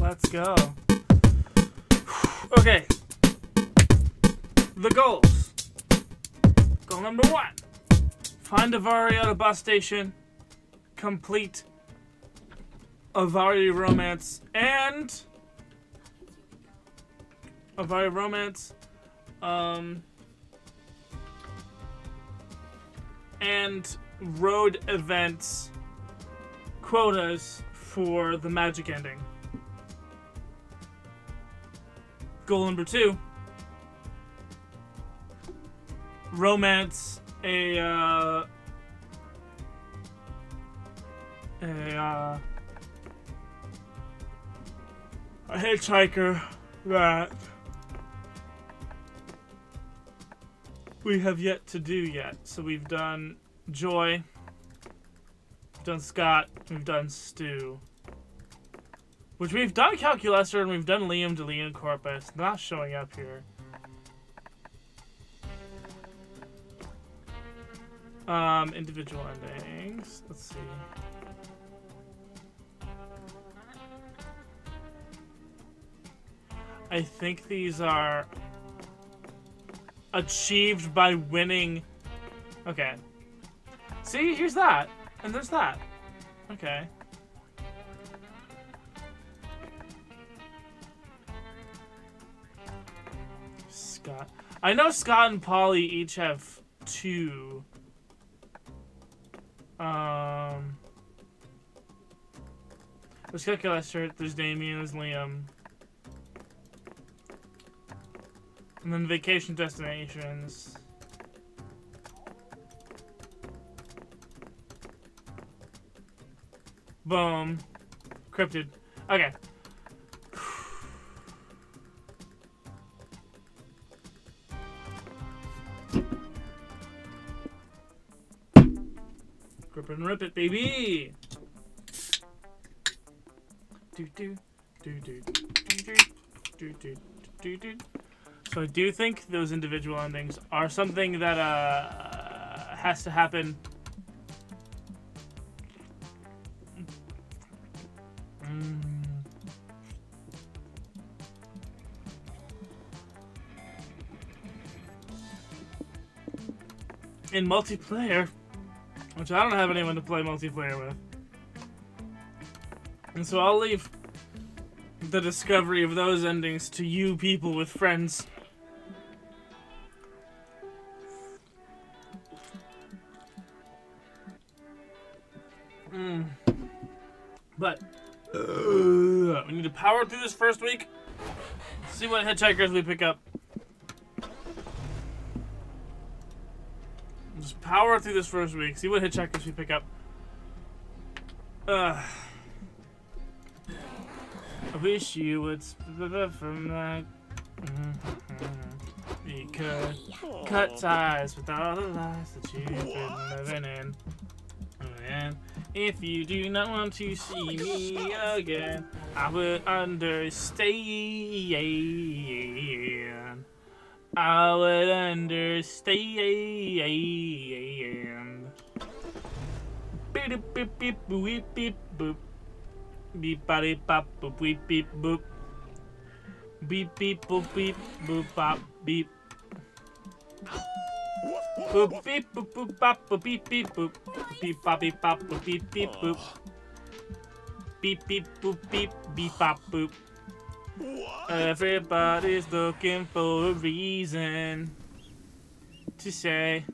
Let's go. Okay. The goals. Goal number 1. Find Avari at a bus station. Complete Avari romance and Avari romance. And road events quotas for the magic ending. Goal number 2. Romance a hitchhiker that we have yet to do yet. So we've done Joy, we've done Scott, we've done Stu. Which we've done Calculester and we've done Liam, Delia, and Corpus. Not showing up here. Individual endings. Let's see. I think these are achieved by winning. Okay. See, here's that. And there's that. Okay. Scott. I know Scott and Polly each have 2. There's Calculester, there's Damien, there's Liam. And then vacation destinations. Boom. Cryptid. Okay. Grip and rip it, baby! Do do do do do do do do do. So I do think those individual endings are something that has to happen. In multiplayer, which I don't have anyone to play multiplayer with. And so I'll leave the discovery of those endings to you people with friends. But we need to power through this first week. See what hitchhikers we pick up. Just power through this first week. See what hitchhikers we pick up. I wish you would from that. We could cut ties with all the lies that you've been living in. And if you do not want to see me again, I would understand. I would understand. Beep beep beep boop beep boop. Beep body pop boop beep beep boop. Beep beep boop beep boop pop beep. Boop beep boop boop pop boop beep beep boop. Beep bop beep pop boop beep beep boop. Beep beep boop beep beep pop boop. Everybody's looking for a reason to say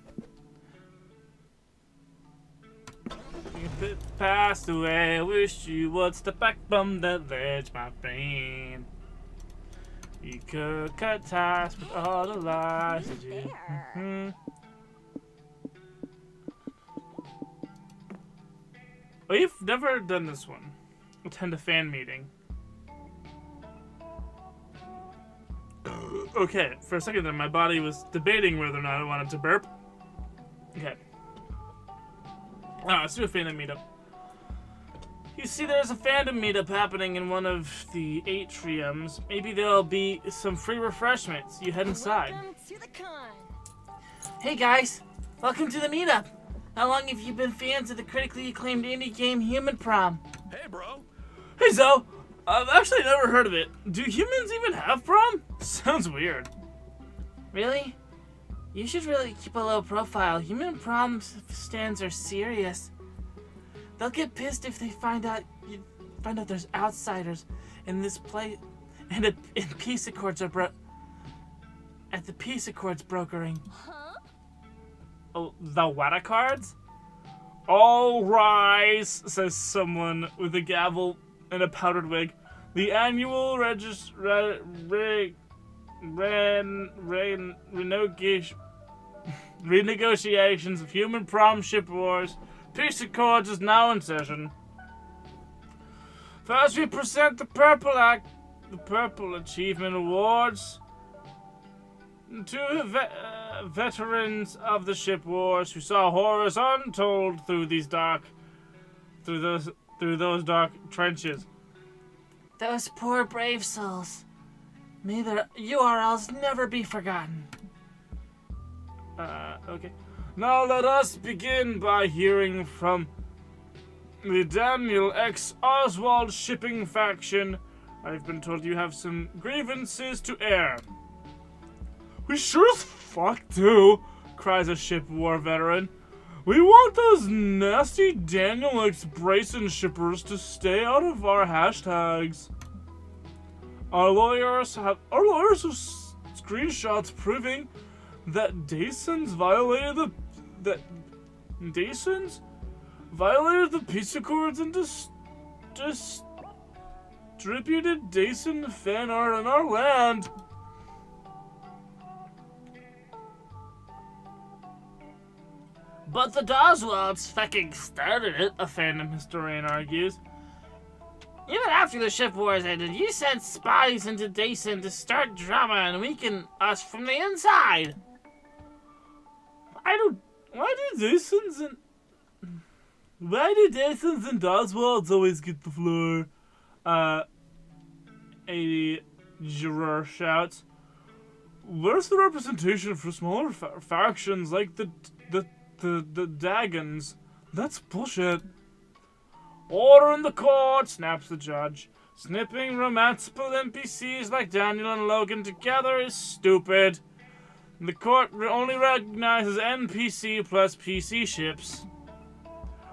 if it passed away. I wish you would step back from the ledge, my friend. You could cut ties with all the lies that you. Oh, you've never done this one. Attend a fan meeting. Okay, for a second there, my body was debating whether or not I wanted to burp. Okay. Let's do a fandom meetup. You see, there's a fandom meetup happening in one of the atriums. Maybe there'll be some free refreshments. You head inside. Welcome to the con. Hey guys, welcome to the meetup. How long have you been fans of the critically acclaimed indie game Human Prom? Hey, bro. Hey, Zoe. I've actually never heard of it. Do humans even have prom? Sounds weird. Really? You should really keep a low profile. Human prom stands are serious. They'll get pissed if they find out there's outsiders in this place, and peace accords are at the peace accords brokering. Huh? Oh, the what accords? All rise, says someone with a gavel and a powdered wig. The annual renegotiations of human prom ship wars. Peace accords is now in session. First, we present the Purple Achievement Awards to veterans of the ship wars who saw horrors untold through those dark trenches. Those poor brave souls. May their URLs never be forgotten. Okay. Now let us begin by hearing from the Daniel X. Oswald shipping faction. I've been told you have some grievances to air. We sure as fuck do, cries a ship war veteran. We want those nasty Daniel X. Bryson shippers to stay out of our hashtags. Our lawyers have screenshots proving that Dasons violated the peace accords and distributed Dason fan art on our land. But the Doswalds fucking started it, A fandom historian argues. Even after the ship wars ended, you sent spies into Dason to start drama and weaken us from the inside. Why do Dasons and Doswalds always get the floor? A juror shouts. Where's the representation for smaller factions like the Dagons? That's bullshit. Order in the court, snaps the judge. Snipping romanceable NPCs like Daniel and Logan together is stupid. The court only recognizes NPC plus PC ships.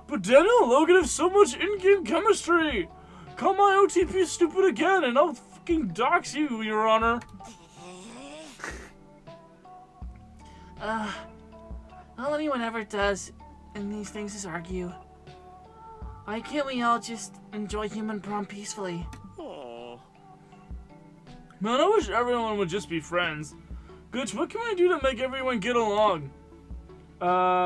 But Daniel and Logan have so much in-game chemistry! Call my OTP stupid again and I'll fucking dox you, Your Honor. All anyone ever does in these things is argue. Why can't we all just enjoy human prom peacefully? Aww. Man, I wish everyone would just be friends. Glitch, what can we do to make everyone get along?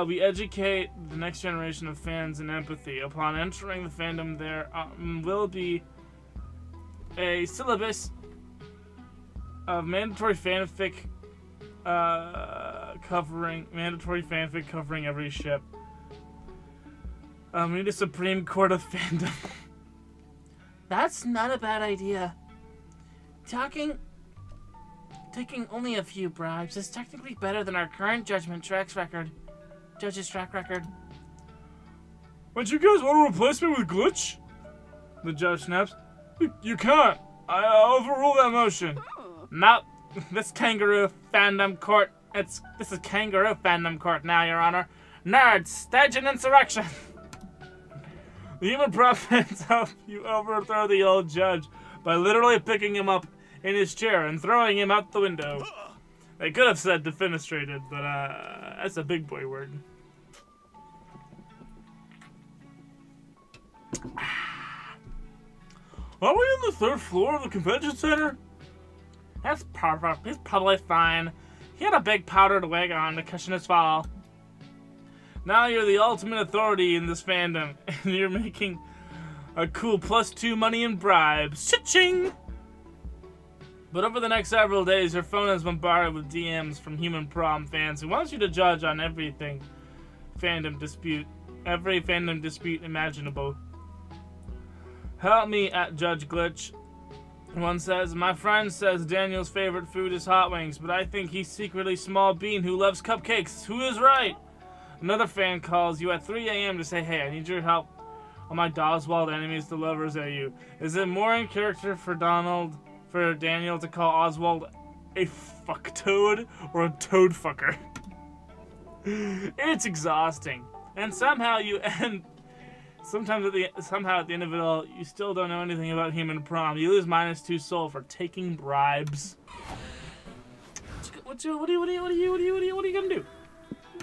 We educate the next generation of fans in empathy. Upon entering the fandom, there will be a syllabus of mandatory fanfic covering every ship. We need a Supreme Court of fandom. That's not a bad idea. Taking only a few bribes is technically better than our current judge's track record. But you guys want to replace me with Glitch? The judge snaps. You can't. I overrule that motion. Nope. This is kangaroo fandom court now, Your Honor. Nerds, stage an insurrection. The human prophets help you overthrow the old judge by literally picking him up in his chair and throwing him out the window. They could have said defenestrated, but that's a big boy word. Are we on the 3rd floor of the convention center? That's perfect. He's probably fine. He had a big powdered wig on to cushion his fall. Now you're the ultimate authority in this fandom, and you're making a cool +2 money in bribes. Cha-ching! But over the next several days, your phone is bombarded with DMs from human prom fans who wants you to judge on every fandom dispute imaginable. Help me at Judge Glitch. One says, my friend says Daniel's favorite food is hot wings, but I think he's secretly Small Bean who loves cupcakes. Who is right? Another fan calls you at 3 a.m. to say, hey, I need your help All my Oswald enemies the lovers at you. Is it more in character for Daniel to call Oswald a fucktoad or a toad fucker? It's exhausting. And somehow you end somehow at the end of it all, you still don't know anything about human prom. You lose -2 soul for taking bribes. What are you gonna do?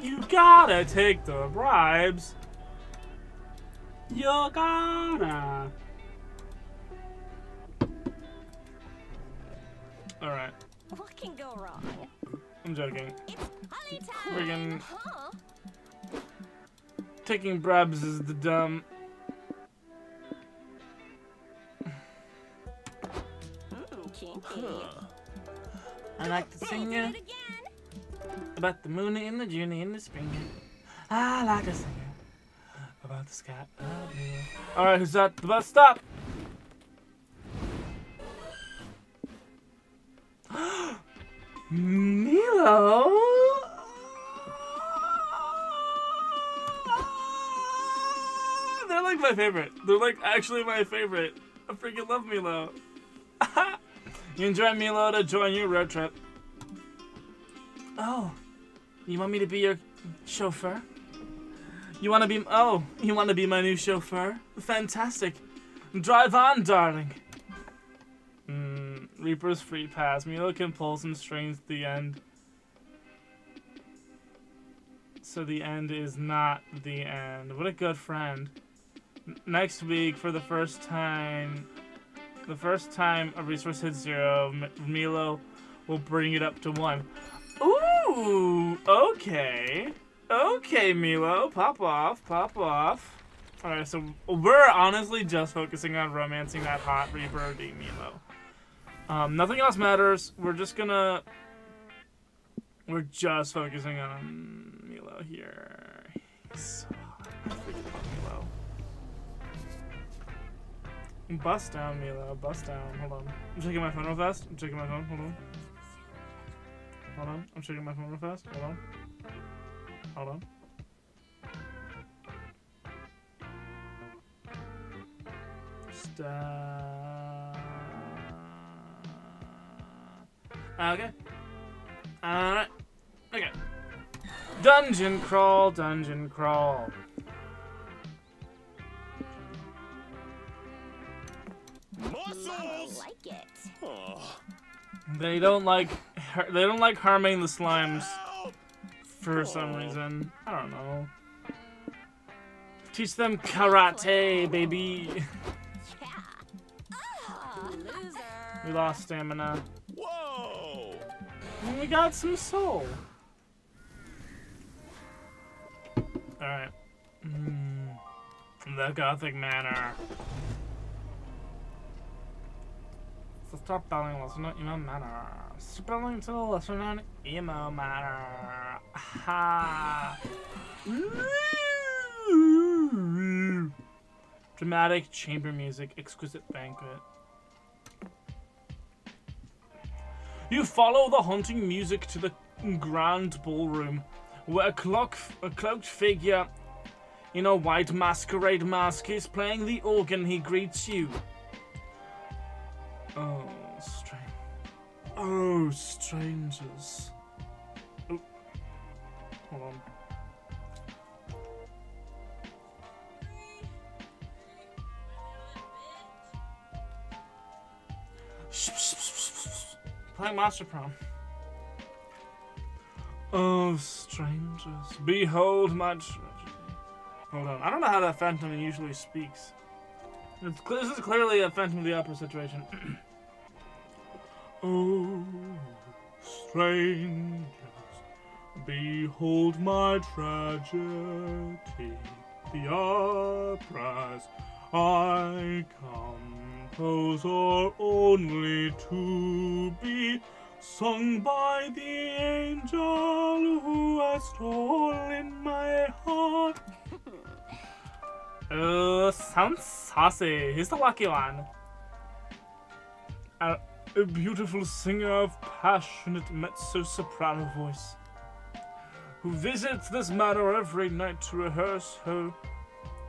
You gotta take the bribes. You gotta. All right. What can go wrong? I'm joking. It's party time. Friggin' Huh? taking bribes is the dumb. Kinky. I like to sing Did ya it again. about the moon in the June in the spring. I like to sing ya about the sky of blue. All right, who's at the bus stop? Milo. They're like my favorite. They're like actually my favorite. I freaking love Milo. You enjoy Milo to join your road trip. Oh, you want me to be your chauffeur? You want to be my new chauffeur? Fantastic. Drive on, darling. Reaper's free pass. Milo can pull some strings at the end. So the end is not the end. What a good friend. Next week, for the first time a resource hits 0, Milo will bring it up to 1. Ooh, okay. Okay, Milo, pop off, pop off. Alright, so we're honestly just focusing on romancing that hot Reaper D Milo. Nothing else matters. We're just focusing on Milo here. He's so hot. I freaking love Milo. Bust down, Milo. Bust down. Hold on. I'm checking my phone real fast. I'm checking my phone. Hold on. Hold on. I'm checking my phone real fast. Hold on. Hold on. Stop. Okay. Alright. Okay. Dungeon crawl, dungeon crawl. I like it. They don't like harming the slimes for some reason. I don't know. Teach them karate, baby. Yeah. Loser. We lost stamina. Whoa! And we got some soul. Alright. The Gothic Manor. So start spelling lesson on emo manor. Spelling to the lesson on emo manor. Ha. Dramatic chamber music, exquisite banquet. You follow the haunting music to the grand ballroom, where a cloaked figure in a white masquerade mask is playing the organ. He greets you. Oh, strangers. Oh, hold on. Playing Master Prom. Oh, strangers, behold my tragedy. Hold on, I don't know how that Phantom usually speaks. This is clearly a Phantom of the Opera situation. Oh, strangers, behold my tragedy. The operas I compose are only to be sung by the angel who has stolen my heart. Sounds saucy. He's the lucky one. A beautiful singer of passionate mezzo-soprano voice, who visits this manor every night to rehearse her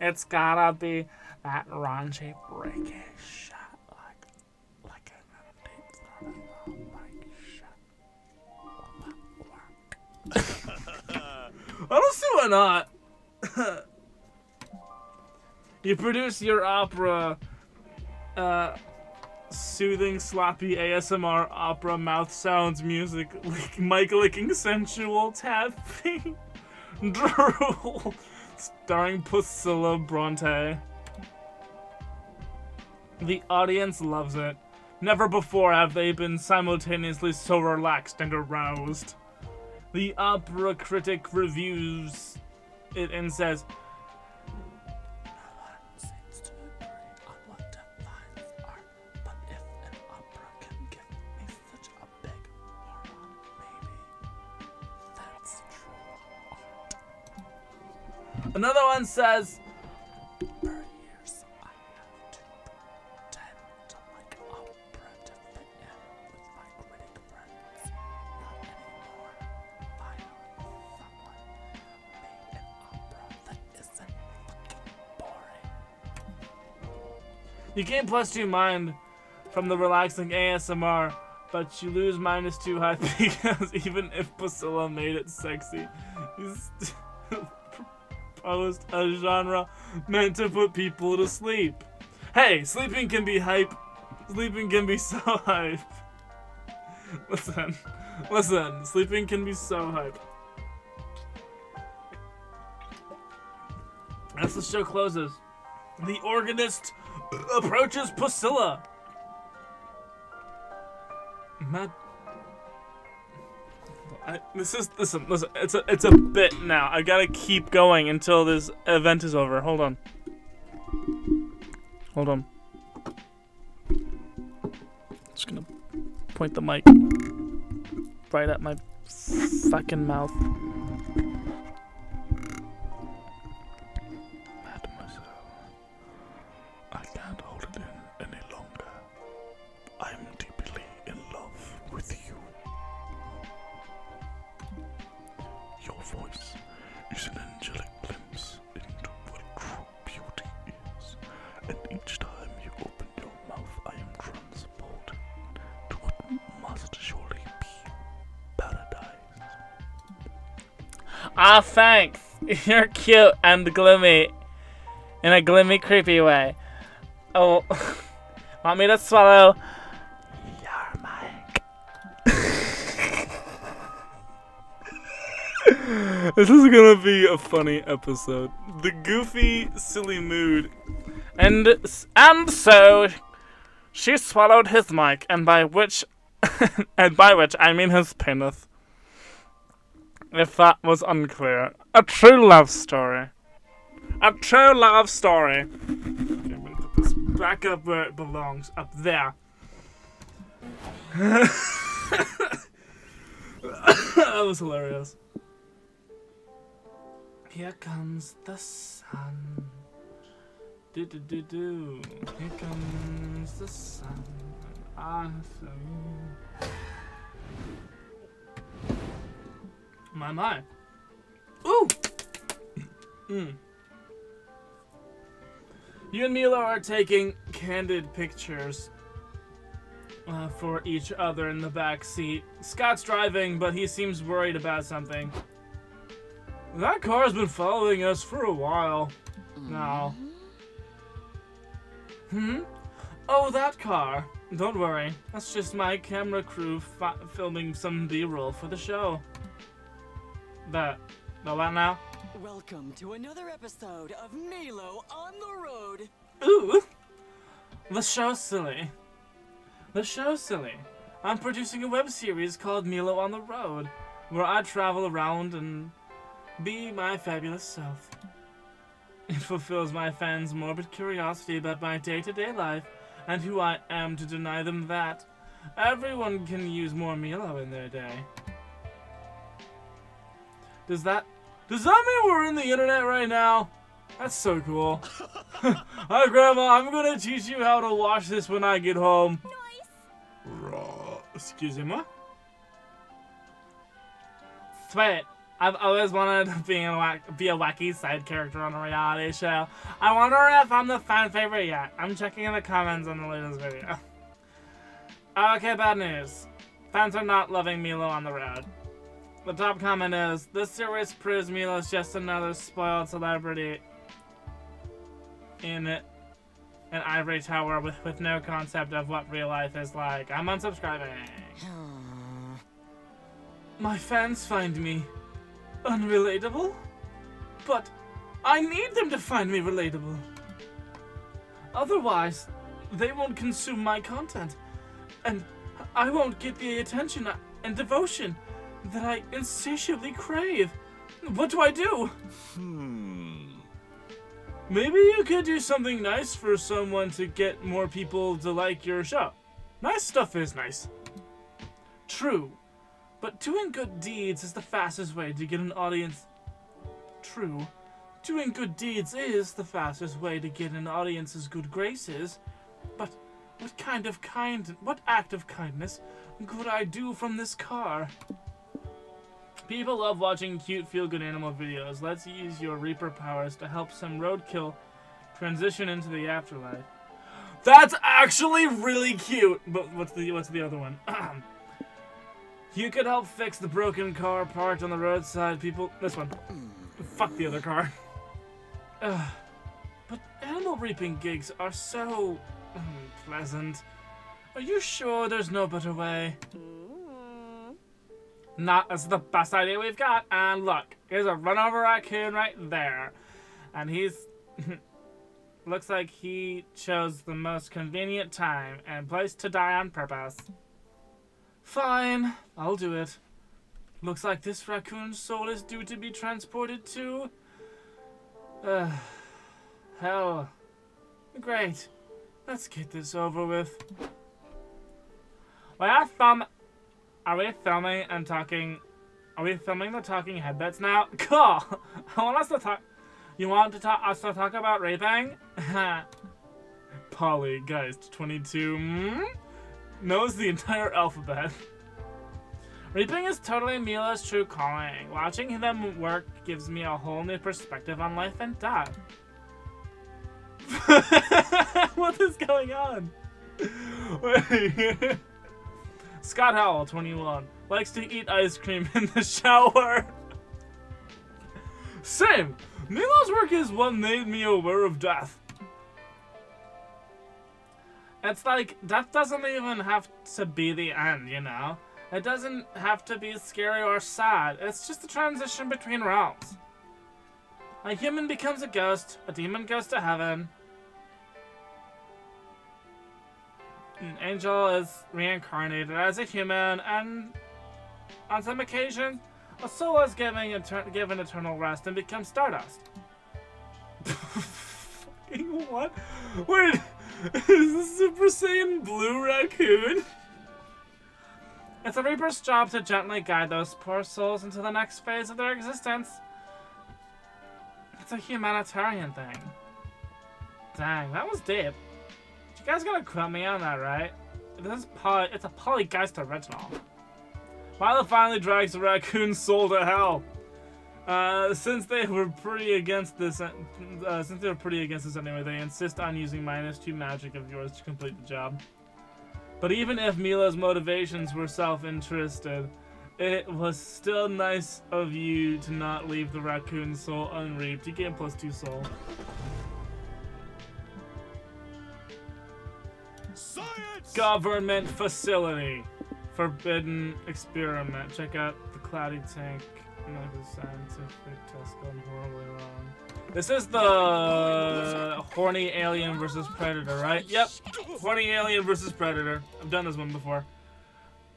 It's gotta be that raunchy breaky shot like an I don't see why not. You produce your opera, soothing, sloppy ASMR opera mouth sounds music, mic licking, sensual tapping, drool, starring Priscilla Bronte. The audience loves it. Never before have they been simultaneously so relaxed and aroused. The opera critic reviews it and says, "No one seems to agree on what defines art, but if an opera can give me such a big horn, maybe that's true art." Another one says, "For years I have to pretend to like opera to fit in with my critic friends. Not anymore. Finally, someone made an opera that isn't fucking boring." You gain +2 mind from the relaxing ASMR, but you lose -2 height because even if Priscilla made it sexy, you still proposed a genre meant to put people to sleep. Hey, sleeping can be hype. Sleeping can be so hype. Listen, sleeping can be so hype. As the show closes, the organist approaches Priscilla. Listen. It's a bit now. I gotta keep going until this event is over. Hold on. Just gonna point the mic right at my fucking mouth. Mademoiselle, I can't hold it in any longer. I'm deeply in love with you. Your voice is an angelic glimpse into what true beauty is, and each time you open your mouth, I am transported to what must surely be paradise. Ah, thanks. You're cute and gloomy, in a gloomy, creepy way. Oh, want me to swallow your mic? This is gonna be a funny episode. The goofy, silly mood. And so she swallowed his mic, and by which I mean his penis. If that was unclear. A true love story. A true love story. Okay, I'm gonna put this back up where it belongs. Up there. That was hilarious. Here comes the sun. Do do do do. Here comes the sun. I saw you. My. Ooh. You and Milo are taking candid pictures for each other in the back seat. Scott's driving, but he seems worried about something. That car's been following us for a while now. Oh, that car. Don't worry. That's just my camera crew filming some B-roll for the show. Know that now? Welcome to another episode of Milo on the Road. Ooh! The show's silly. I'm producing a web series called Milo on the Road, where I travel around and be my fabulous self. It fulfills my fans' morbid curiosity about my day-to-day life and who I am to deny them that. Everyone can use more Milo in their day. Does that mean we're in the internet right now? That's so cool. Hi, Grandma. I'm gonna teach you how to wash this when I get home. Nice. Excusez-moi. Sweat. I've always wanted to be a wacky side character on a reality show. I wonder if I'm the fan favorite yet. I'm checking in the comments on the latest video. Okay, bad news. Fans are not loving Milo on the road. The top comment is, this series proves Milo's just another spoiled celebrity in an ivory tower with no concept of what real life is like. I'm unsubscribing. My fans find me unrelatable, but I need them to find me relatable. Otherwise, they won't consume my content, and I won't get the attention and devotion that I insatiably crave. What do I do? Maybe you could do something nice for someone to get more people to like your show. Nice stuff is nice. True. But doing good deeds is the fastest way to get an audience. True. Doing good deeds is the fastest way to get an audience's good graces. But what act of kindness could I do from this car? People love watching cute feel-good animal videos. Let's use your Reaper powers to help some roadkill transition into the afterlife. That's actually really cute. But what's the other one? You could help fix the broken car parked on the roadside. This one. Fuck the other car. But animal reaping gigs are so pleasant. Are you sure there's no better way? That's the best idea we've got. And look, here's a run-over raccoon right there. And he's... looks like he chose the most convenient time and place to die on purpose. Fine, I'll do it. Looks like this raccoon's soul is due to be transported to... hell. Great. Let's get this over with. Are we filming and talking? Are we filming the talking headbets now? Cool! I want us to talk... You want us to talk about raping? Polygeist 22 knows the entire alphabet. Raping is totally Mila's true calling. Watching them work gives me a whole new perspective on life and death. What is going on? Wait. Scott Howell, 21, likes to eat ice cream in the shower. Same. Milo's work is what made me aware of death. It's like, death doesn't even have to be the end, you know? It doesn't have to be scary or sad. It's just a transition between realms. A human becomes a ghost, a demon goes to heaven. An angel is reincarnated as a human, and on some occasions, a soul is given eternal rest and becomes stardust. What? Wait, is this Super Saiyan Blue Raccoon? It's a Reaper's job to gently guide those poor souls into the next phase of their existence. It's a humanitarian thing. Dang, that was deep. You guys gonna quote me on that, right? It's a Polygeist original. Milo finally drags the raccoon's soul to hell. Since they were pretty against this anyway, they insist on using -2 magic of yours to complete the job. But even if Milo's motivations were self-interested, it was still nice of you to not leave the raccoon's soul unreaped. You gain +2 soul. Science! Government facility. Forbidden experiment. Check out the cloudy tank. Another scientific test gone horribly wrong. This is the horny alien versus predator, right? Yep. Horny alien versus predator. I've done this one before.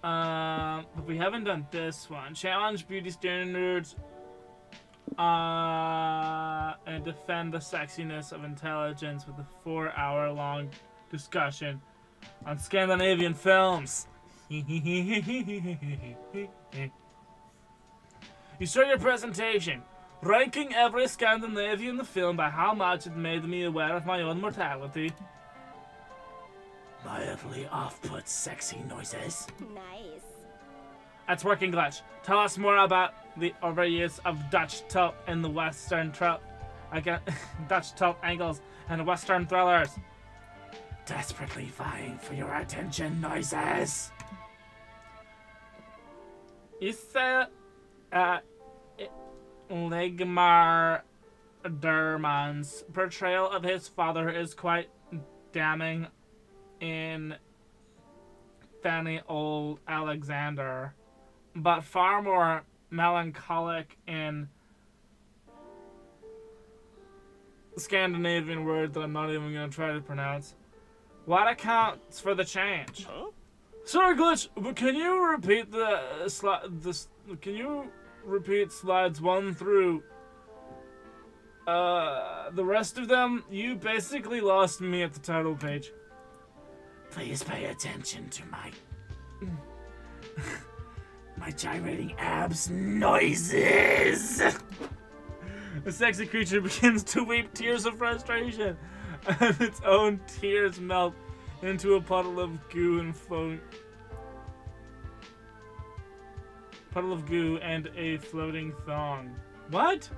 But we haven't done this one. Challenge beauty standards. And defend the sexiness of intelligence with a 4-hour-long discussion on Scandinavian films. You start your presentation, ranking every Scandinavian film by how much it made me aware of my own mortality. Mildly off-put sexy noises. Nice. That's working glitch. Tell us more about the overuse of Dutch tilt in the Western tilt. Again, Dutch tilt angles and Western thrillers. Desperately vying for your attention, noises. You said, Legmar Derman's portrayal of his father is quite damning in Fanny Old Alexander, but far more melancholic in Scandinavian word that I'm not even going to try to pronounce. What accounts for the change? Huh? Sorry, Glitch, but can you repeat can you repeat slides 1 through the rest of them? You basically lost me at the title page. Please pay attention to my gyrating abs noises. The sexy creature begins to weep tears of frustration, and its own tears melt into a puddle of goo and a floating thong. What?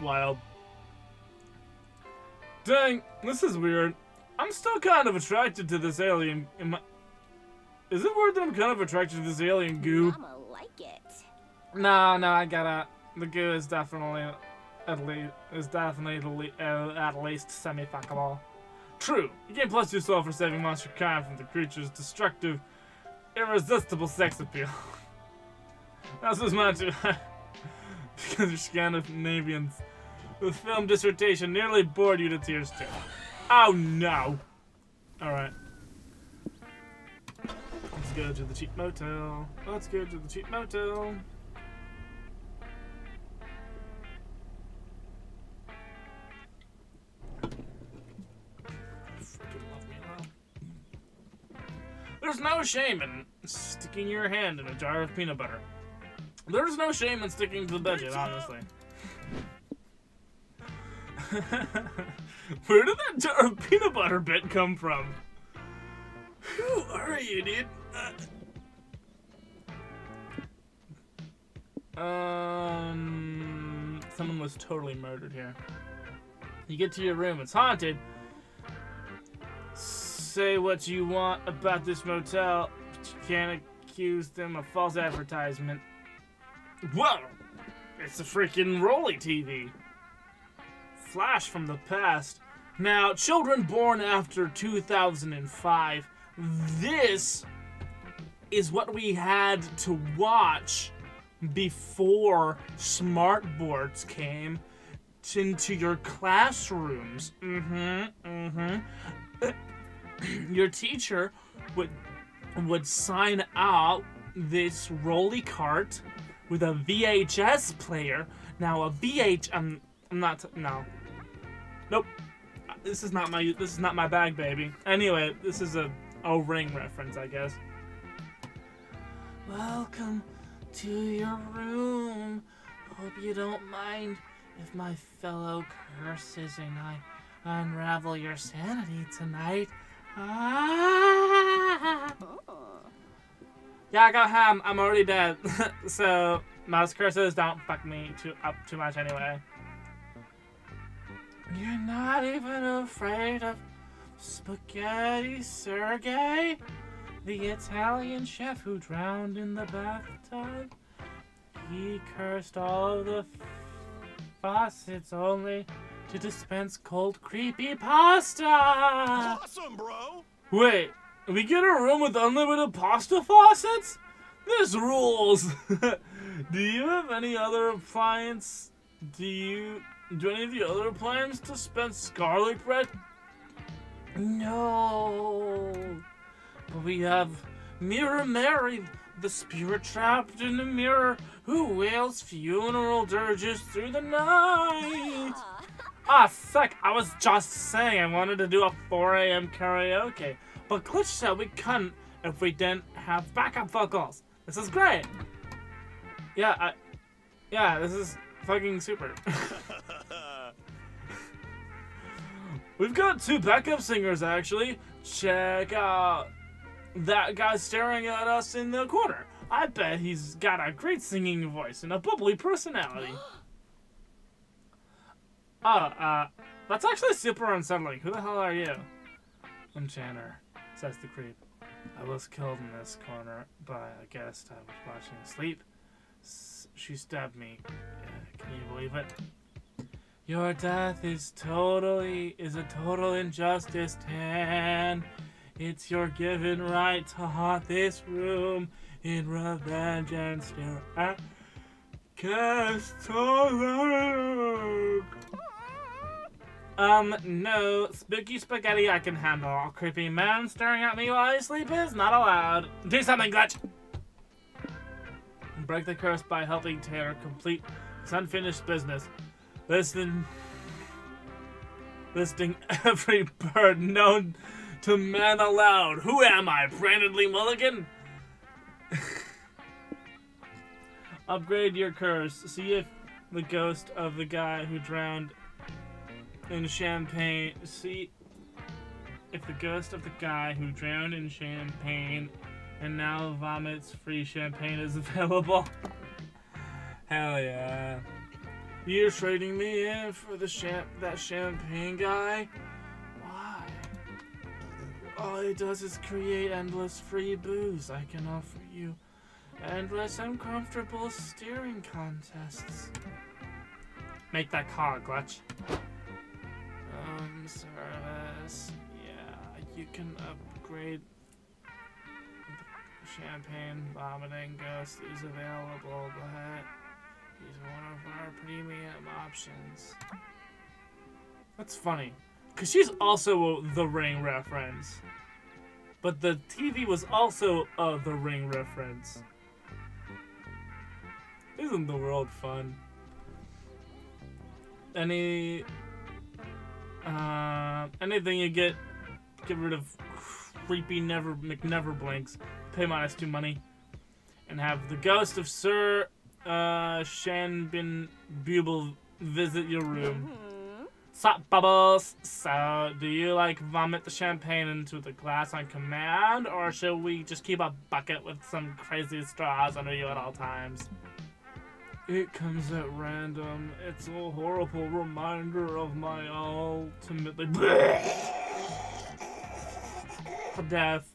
Wild. Dang, this is weird. I'm still kind of attracted to this alien. Is it weird that I'm kind of attracted to this alien goo? Mama like it. No, I gotta. The goo is definitely, at least semi-fuckable. True, you can't plus yourself for saving monster kind from the creature's destructive, irresistible sex appeal. That's what's mine too. Because you're Scandinavians. The film dissertation nearly bored you to tears too. Oh no! Alright. Let's go to the cheap motel. Let's go to the cheap motel. Freaking love me alone. There's no shame in sticking your hand in a jar of peanut butter. There's no shame in sticking to the budget, honestly. Where did that jar of peanut butter bit come from? Who are you, dude? Someone was totally murdered here. You get to your room, it's haunted. Say what you want about this motel, but you can't accuse them of false advertisement. Whoa! It's a freaking Rolly TV. Flash from the past. Now, children born after 2005, this is what we had to watch before smart boards came into your classrooms. Your teacher would sign out this rolly cart with a VHS player. Now a Nope. This is not my bag, baby. Anyway, this is a Ring reference, I guess. Welcome to your room. Hope you don't mind if my fellow curses and I unravel your sanity tonight. Ah. Yeah, go ham. I'm already dead. So mouse curses don't fuck me up too much anyway. You're not even afraid of Spaghetti Sergei, the Italian chef who drowned in the bathtub. He cursed all of the faucets only to dispense cold, creepy pasta. Awesome, bro! Wait, we get a room with unlimited pasta faucets? This rules! Do you have any other appliance? Do any of the other appliances dispense garlic bread? No. But we have Mirror Mary, the spirit trapped in the mirror who wails funeral dirges through the night. Ah, sick. I was just saying I wanted to do a 4 a.m. karaoke, but Glitch said we couldn't if we didn't have backup vocals. This is great. Yeah, this is fucking super. We've got 2 backup singers, actually. Check out that guy staring at us in the corner. I bet he's got a great singing voice and a bubbly personality. That's actually super unsettling. Who the hell are you? Enchanter, says the creep. I was killed in this corner by a guest I was watching sleep. She stabbed me. Can you believe it? Your death is a total injustice, Tan. It's your given right to haunt this room in revenge and stare at Castle. No. Spooky spaghetti I can handle. A creepy man staring at me while I sleep is not allowed. Do something, Glitch! Break the curse by helping Tanner complete his unfinished business. Listing every bird known to man aloud. Who am I, Brandon Lee Mulligan? Upgrade your curse. See if the ghost of the guy who drowned in champagne. See if the ghost of the guy who drowned in champagne and now vomits free champagne is available. Hell yeah. You're trading me in for that champagne guy? Why? All he does is create endless free booze. I can offer you endless uncomfortable steering contests. Make that call, Glitch. Service. Yeah, you can upgrade the champagne vomiting ghost is available, but he's one of our premium options. That's funny, because she's also The Ring reference. But the TV was also a The Ring reference. Isn't the world fun? Anything you get rid of creepy McNeverblinks, pay -2 money, and have the ghost of Sir Shanbin Buble visit your room. Sup, Bubbles? So, do you like vomit the champagne into the glass on command, or should we just keep a bucket with some crazy straws under you at all times? It comes at random. It's a horrible reminder of my ultimately death. Death.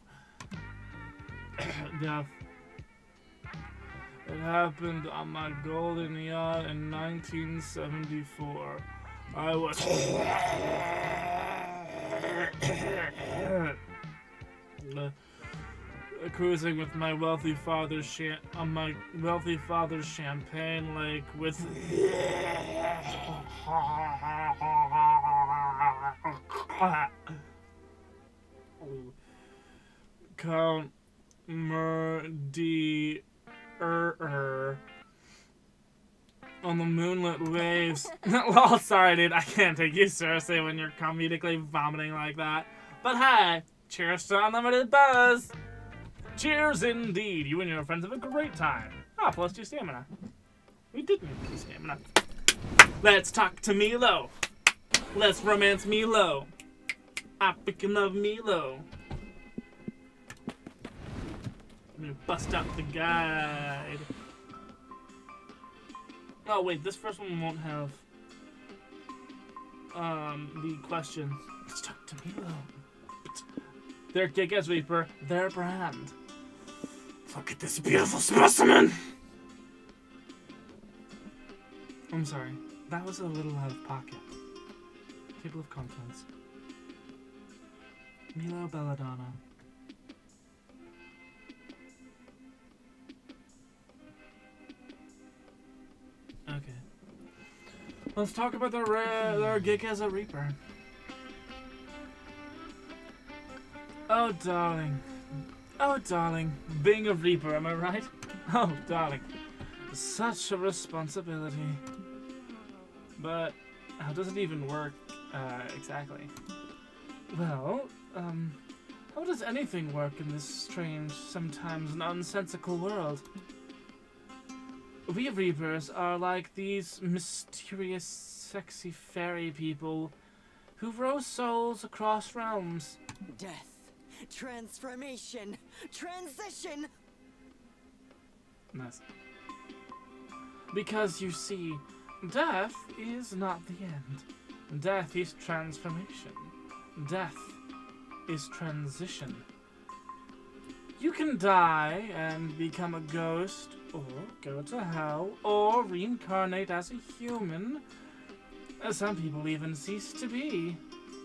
It happened on my golden yacht in 1974. I was cruising with my wealthy father's champagne lake with Count Murdy on the moonlit waves. Well, sorry, dude, I can't take you seriously when you're comedically vomiting like that. But hey, cheers to unlimited buzz. Cheers indeed. You and your friends have a great time. +2 stamina. We did need 2 stamina. Let's talk to Milo. Let's romance Milo. I freaking love Milo. I'm gonna bust out the guide. Oh wait, this first one won't have the questions. Let's talk to Milo. Their kick-ass Reaper, their brand. Look at this beautiful specimen! I'm sorry, that was a little out of pocket. Table of contents. Milo Belladonna. Okay. Let's talk about their gig as a Reaper. Oh, darling. Oh, darling. Being a Reaper, am I right? Oh, darling. Such a responsibility. But how does it even work, exactly? Well, how does anything work in this strange, sometimes nonsensical world? We Reapers are like these mysterious, sexy fairy people who row souls across realms. Death Transformation. Transition. Nice. Because you see, death is not the end. Death is transformation. Death is transition. You can die and become a ghost, or go to hell, or reincarnate as a human. Some people even cease to be.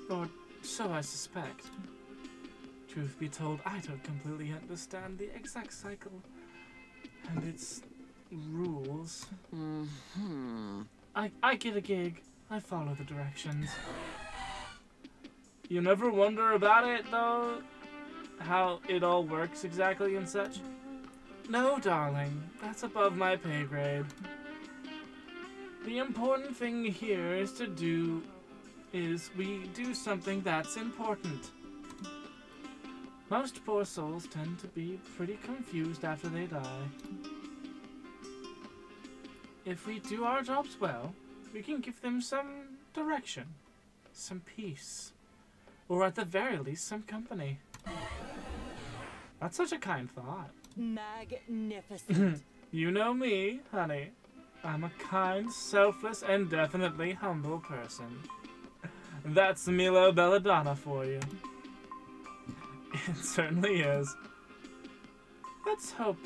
Or so I suspect. Truth be told, I don't completely understand the exact cycle and its rules. I get a gig. I follow the directions. You never wonder about it, though? How it all works exactly and such? No, darling. That's above my pay grade. The important thing here is we do something that's important. Most poor souls tend to be pretty confused after they die. If we do our jobs well, we can give them some direction, some peace, or at the very least, some company. That's such a kind thought. Magnificent. You know me, honey. I'm a kind, selfless, and definitely humble person. That's Milo Belladonna for you. It certainly is. Let's hope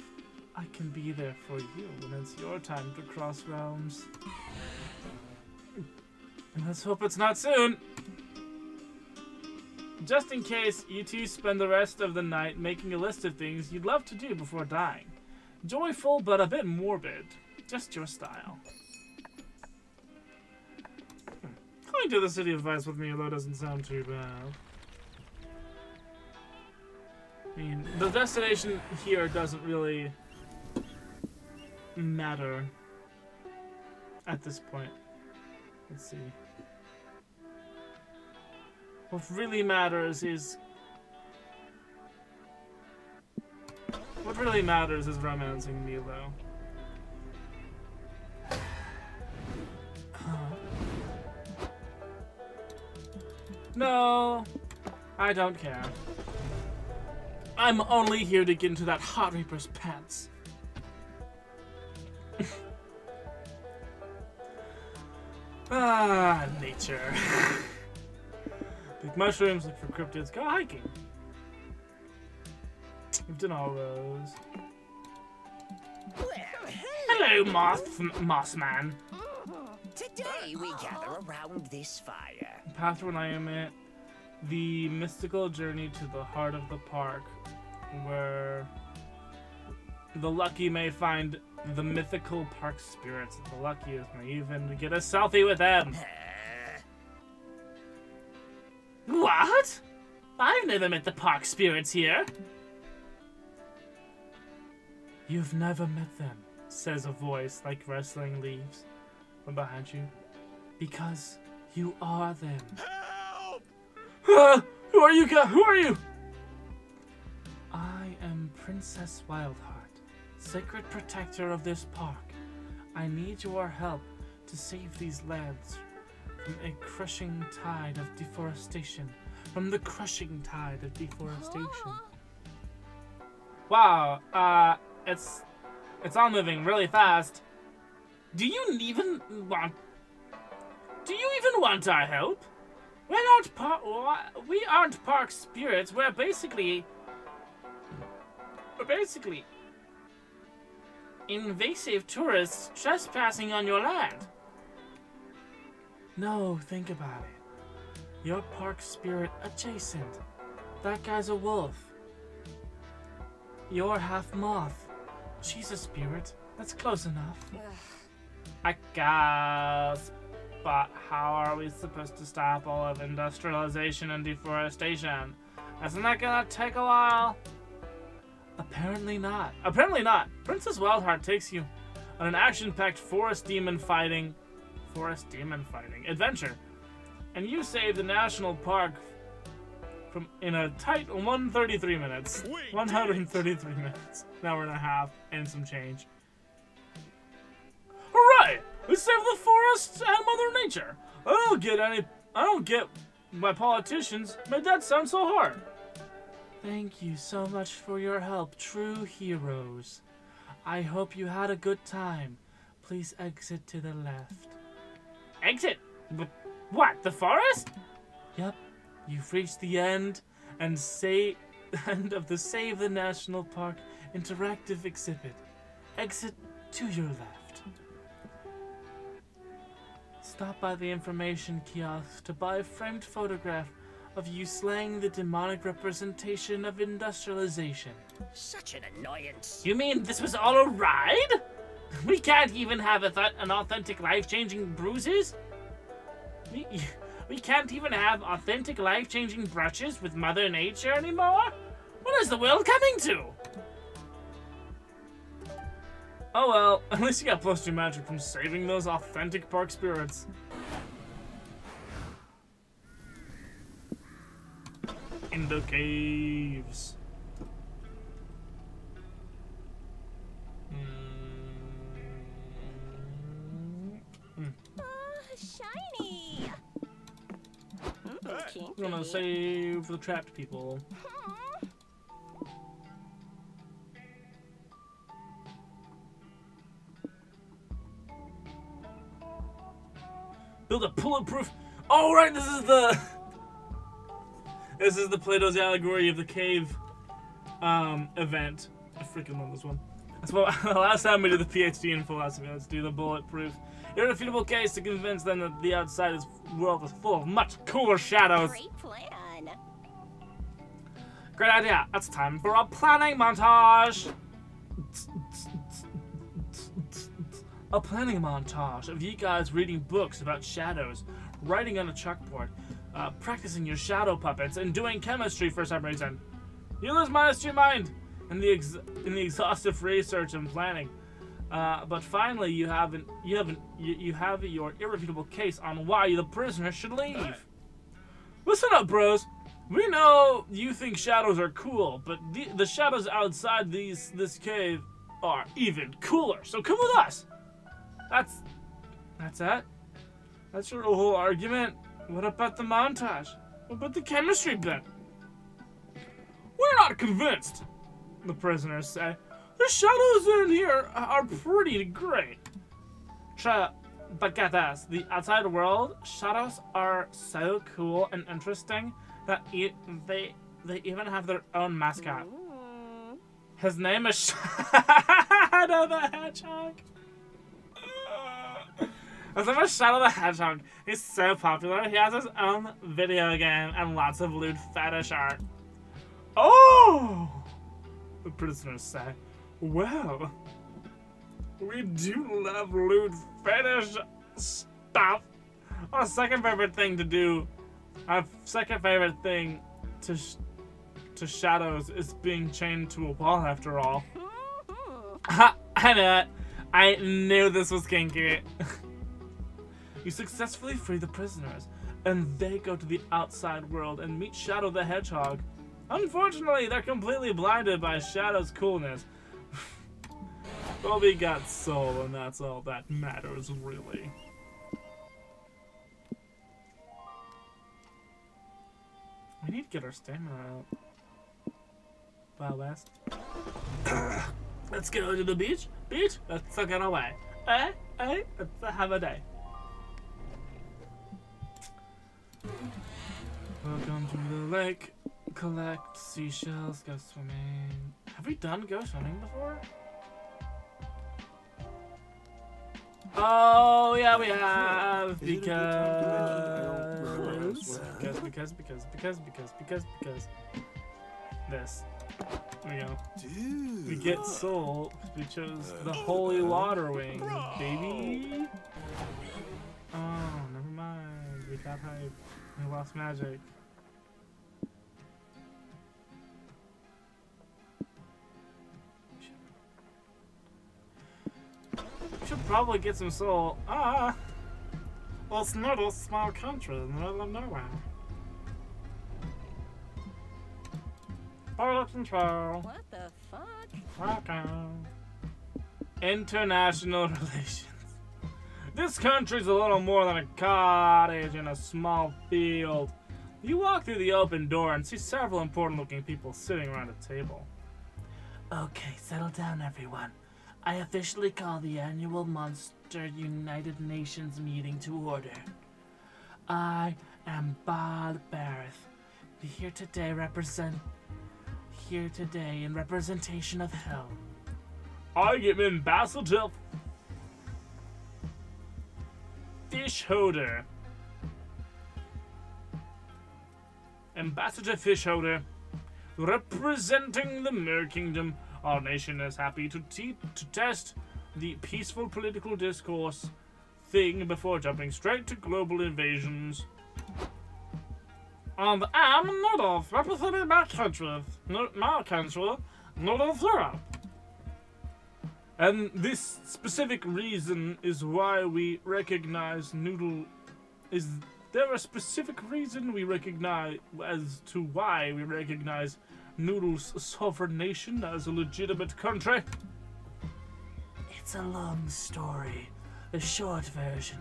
I can be there for you when it's your time to cross realms. Let's hope it's not soon. Just in case, you two spend the rest of the night making a list of things you'd love to do before dying. Joyful, but a bit morbid. Just your style. Going to the City of Vice with me, though, doesn't sound too bad. I mean, the destination here doesn't really matter at this point. Let's see. What really matters is romancing Milo. No, I don't care. I'm only here to get into that Hot Reaper's pants. Ah, nature. Pick mushrooms, look for cryptids, go hiking. We've done all those. Hello, Mossman. Today we gather around this fire. Path to Alignment, the mystical journey to the heart of the park, where the lucky may find the mythical park spirits. The luckiest may even get a selfie with them. What? I've never met the park spirits here. You've never met them, says a voice like rustling leaves from behind you. Because you are them. Help! Who are you? Who are you? I am Princess Wildheart, sacred protector of this park. I need your help to save these lands from a crushing tide of deforestation. From the crushing tide of deforestation. Wow, it's all moving really fast. Do you even want our help? We aren't park spirits. We're basically invasive tourists trespassing on your land. No, think about it. You're park spirit adjacent. That guy's a wolf. You're half moth. She's a spirit. That's close enough. I guess. But how are we supposed to stop all of industrialization and deforestation? Isn't that gonna take a while? Apparently not. Apparently not. Princess Wildheart takes you on an action-packed forest demon fighting adventure. And you save the national park from in a tight 133 minutes. 133 minutes. An hour and a half and some change. Alright! We save the forests and Mother Nature. I don't get my politicians made that sound so hard. Thank you so much for your help, true heroes. I hope you had a good time. Please exit to the left. Exit? What, the forest? Yep, you've reached the end and end of the Save the National Park interactive exhibit. Exit to your left. Stop by the information kiosk to buy a framed photograph of you slaying the demonic representation of industrialization. Such an annoyance. You mean this was all a ride? We can't even have an authentic life-changing bruises? We can't even have authentic life-changing brushes with Mother Nature anymore? What is the world coming to? Oh well, at least you got +2 magic from saving those authentic park spirits. In the caves. Shiny. Kinky. I'm gonna save the trapped people. Build a bulletproof. Oh right, this is the Plato's allegory of the cave event. I freaking love this one. That's what last time we did the PhD in philosophy. Let's do the bulletproof. Irrefutable case to convince them that the outside world is full of much cooler shadows. Great plan. Great idea. It's time for a planning montage. A planning montage of you guys reading books about shadows, writing on a chalkboard, practicing your shadow puppets, and doing chemistry for some reason. You lose -2 mind in the exhaustive research and planning. But finally, you have your irrefutable case on why the prisoner should leave. Listen up, bros. We know you think shadows are cool, but the shadows outside this cave are even cooler. So come with us. That's it. That's your whole argument. What about the montage? What about the chemistry bit? We're not convinced, the prisoners say. The shadows in here are pretty great. But get this, the outside world, shadows are so cool and interesting that they even have their own mascot. His name is Shadow the Hedgehog. His name is Shadow the Hedgehog. He's so popular, he has his own video game and lots of lewd fetish art. Oh! The prisoners say. Well, we do love lewd fetish stuff. Our second favorite thing to do, our second favorite thing to shadows is being chained to a wall after all. I knew it. I knew this was kinky. You successfully free the prisoners, and they go to the outside world and meet Shadow the Hedgehog. Unfortunately, they're completely blinded by Shadow's coolness. But we got soul, and that's all that matters, really. We need to get our stamina out. Wow, West. Let's go to the beach. Beach? Let's get away. Let's have a day. Welcome to the lake. Collect seashells, go swimming. Have we done go swimming before? Oh yeah, we have because this. There we go. Dude. We get soul. We chose the holy water wing, baby. Oh, never mind. We got hype. We lost magic. We should probably get some soul. Well, it's not a small country in the middle of nowhere. Border control. What the fuck? Welcome. International relations. This country's a little more than a cottage in a small field. You walk through the open door and see several important-looking people sitting around a table. Okay, settle down, everyone. I officially call the annual Monster United Nations meeting to order. I am Bob Barrett, here today in representation of Hell. I am Ambassador Fishholder. Ambassador Fishholder, representing the Mer Kingdom. Our nation is happy to test the peaceful political discourse thing before jumping straight to global invasions. And I'm Noodles, representing my country, Noodles Europe. And this specific reason is why we recognize Noodle. Is there a specific reason we recognize as to why we recognize Noodle's sovereign nation as a legitimate country? It's a long story. The short version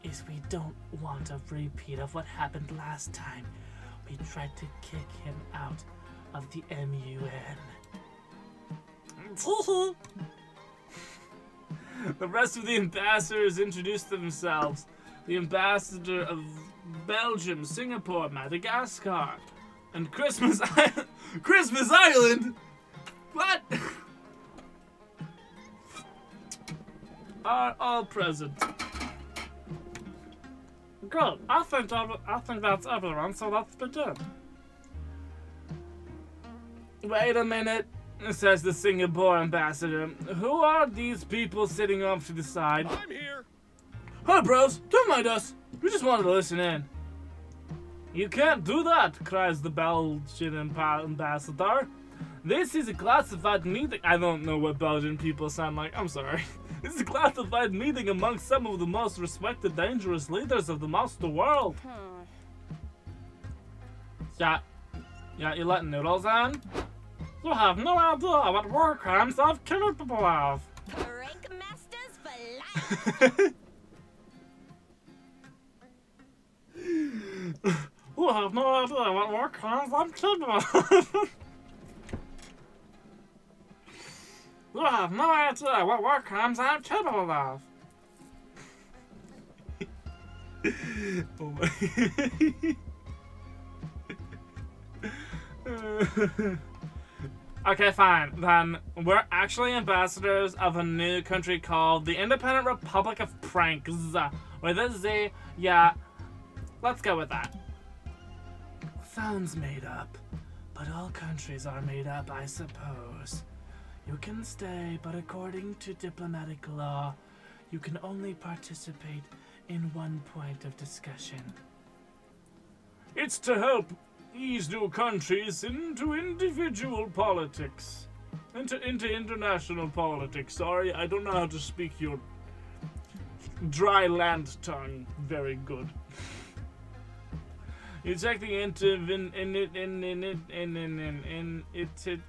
is we don't want a repeat of what happened last time. We tried to kick him out of the MUN. The rest of the ambassadors introduced themselves. The ambassador of Belgium, Singapore, Madagascar, and Christmas Island. Christmas Island? What? Are all present. Good. I think that's everyone, so let's begin. Wait a minute, says the Singapore ambassador. Who are these people sitting off to the side? I'm here. Hi, bros. Don't mind us. We just wanted to listen in. You can't do that, cries the Belgian ambassador. This is a classified meeting. I don't know what Belgian people sound like. I'm sorry. This is a classified meeting among some of the most respected, dangerous leaders of the monster world. Yeah, you letting Noodles in? You have no idea what war crimes I'm capable of. Prank masters for life. You have no idea what war crimes I'm capable of. You have no idea what war crimes I'm capable of. Oh my. Okay, fine. Then we're actually ambassadors of a new country called the Independent Republic of Pranks. With a Z, yeah. Let's go with that. Sounds made up, but all countries are made up, I suppose. You can stay, but according to diplomatic law, you can only participate in one point of discussion. It's to help ease new countries into individual politics. Into international politics. Sorry, I don't know how to speak your dry land tongue very good. You check the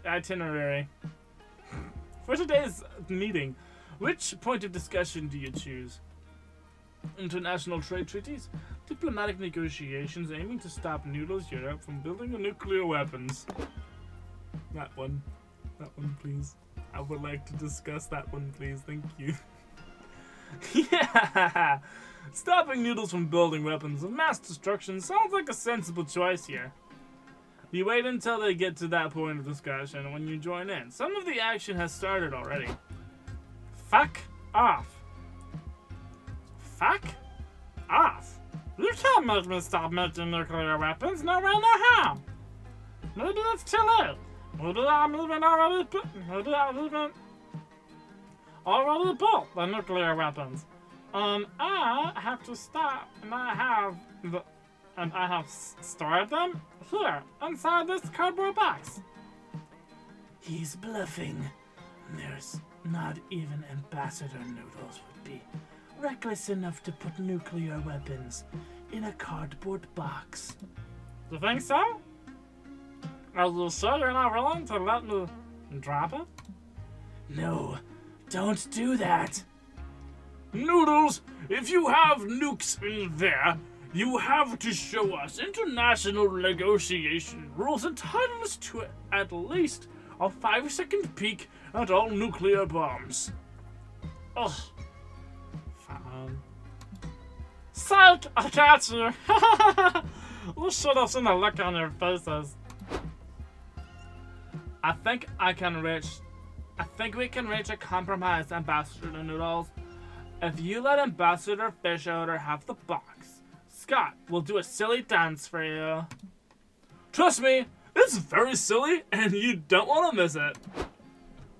itinerary. For today's meeting, which point of discussion do you choose? International trade treaties? Diplomatic negotiations aiming to stop Noodles Europe from building nuclear weapons. That one. That one, please. I would like to discuss that one, please. Thank you. Yeah! Stopping Noodles from building weapons of mass destruction sounds like a sensible choice here. You wait until they get to that point of discussion when you join in. Some of the action has started already. Fuck off. Fuck off. You can't make me stop making nuclear weapons, no way, no how. Maybe it's too late. Maybe I've even already built the nuclear weapons. I have to stop, and I have stored them here, inside this cardboard box. He's bluffing. There's not even Ambassador Noodles would be reckless enough to put nuclear weapons in a cardboard box. You think so? Are you sure you're not willing to let me drop it? No, don't do that. Noodles, if you have nukes in there, You have to show us international negotiation rules entitle us to at least a 5-second peek at all nuclear bombs. Ugh. Fine. Psych! I got you! Let's show us in the look on your faces. I think we can reach a compromise, Ambassador Noodles. If you let Ambassador Fish Odor have the box, Scott will do a silly dance for you. Trust me, it's very silly and you don't want to miss it.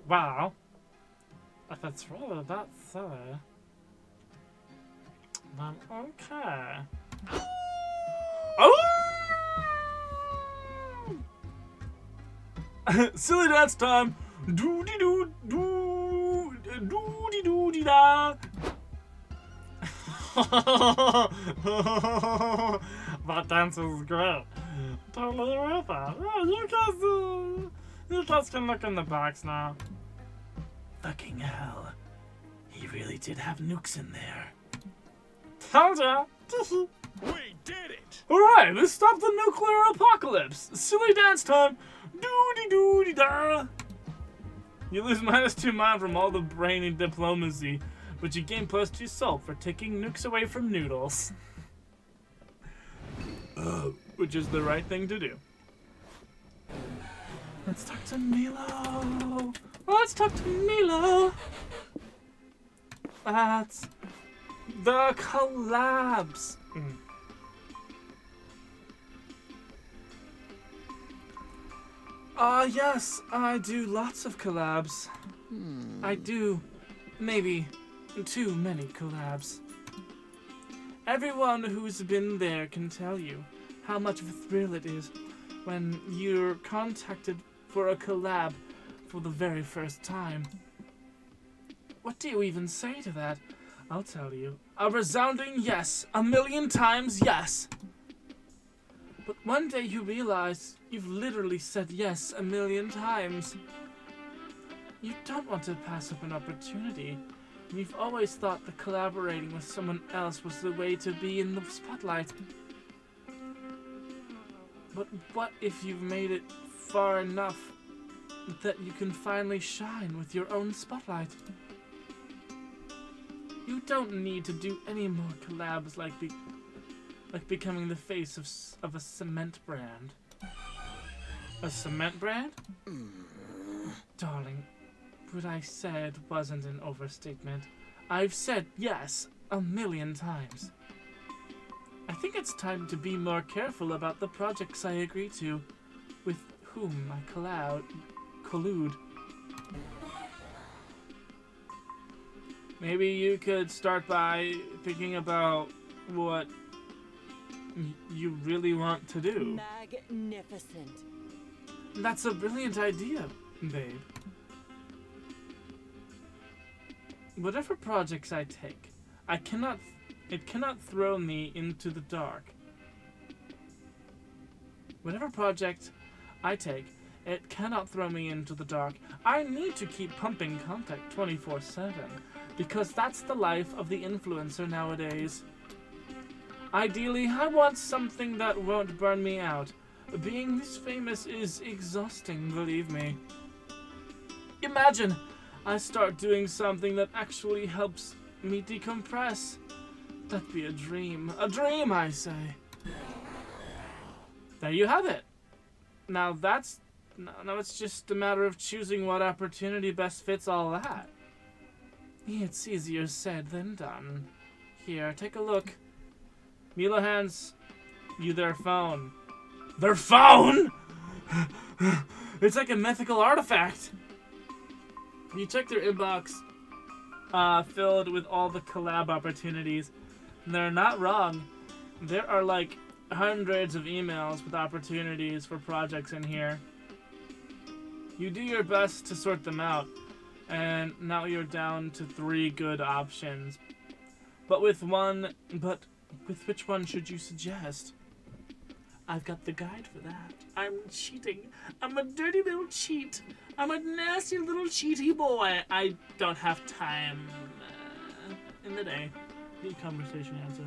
Wow. If it's really that silly, then okay. Oh! Silly dance time. Doody doo doo doody doody da. That dance is great. Totally worth it. Oh, you guys can look in the box now. Fucking hell. He really did have nukes in there. Told ya. We did it! Alright, let's stop the nuclear apocalypse. Silly dance time. Doody doody da. You lose -2 mind from all the brainy diplomacy, but you gain +2 salt for taking nukes away from noodles. Which is the right thing to do. Let's talk to Milo. Let's talk to Milo. That's the collabs. Yes, I do lots of collabs. I do maybe too many collabs. Everyone who's been there can tell you how much of a thrill it is when you're contacted for a collab for the very first time. What do you even say to that? I'll tell you. A resounding yes. 1,000,000 times yes. But one day you realize you've literally said yes 1,000,000 times. You don't want to pass up an opportunity. You've always thought that collaborating with someone else was the way to be in the spotlight. But what if you've made it far enough that you can finally shine with your own spotlight? You don't need to do any more collabs like becoming the face of a cement brand. A cement brand? Darling, what I said wasn't an overstatement. I've said yes 1,000,000 times. I think it's time to be more careful about the projects I agree to, with whom I collude. Maybe you could start by thinking about what you really want to do. Magnificent. That's a brilliant idea, babe. Whatever projects I take, it cannot throw me into the dark. Whatever project I take, it cannot throw me into the dark. I need to keep pumping content 24/7, because that's the life of the influencer nowadays. Ideally, I want something that won't burn me out. Being this famous is exhausting, believe me. Imagine I start doing something that actually helps me decompress. That'd be a dream. A dream, I say. There you have it. Now it's just a matter of choosing what opportunity best fits all that. It's easier said than done. Here, take a look. Milo hands you their phone. Their phone?! It's like a mythical artifact. You check their inbox, filled with all the collab opportunities. And they're not wrong. There are like hundreds of emails with opportunities for projects in here. You do your best to sort them out, and now you're down to 3 good options. But with which one should you suggest? I've got the guide for that. I'm cheating. I'm a dirty little cheat. I'm a nasty little cheaty boy. I don't have time in the day. Need conversation answer.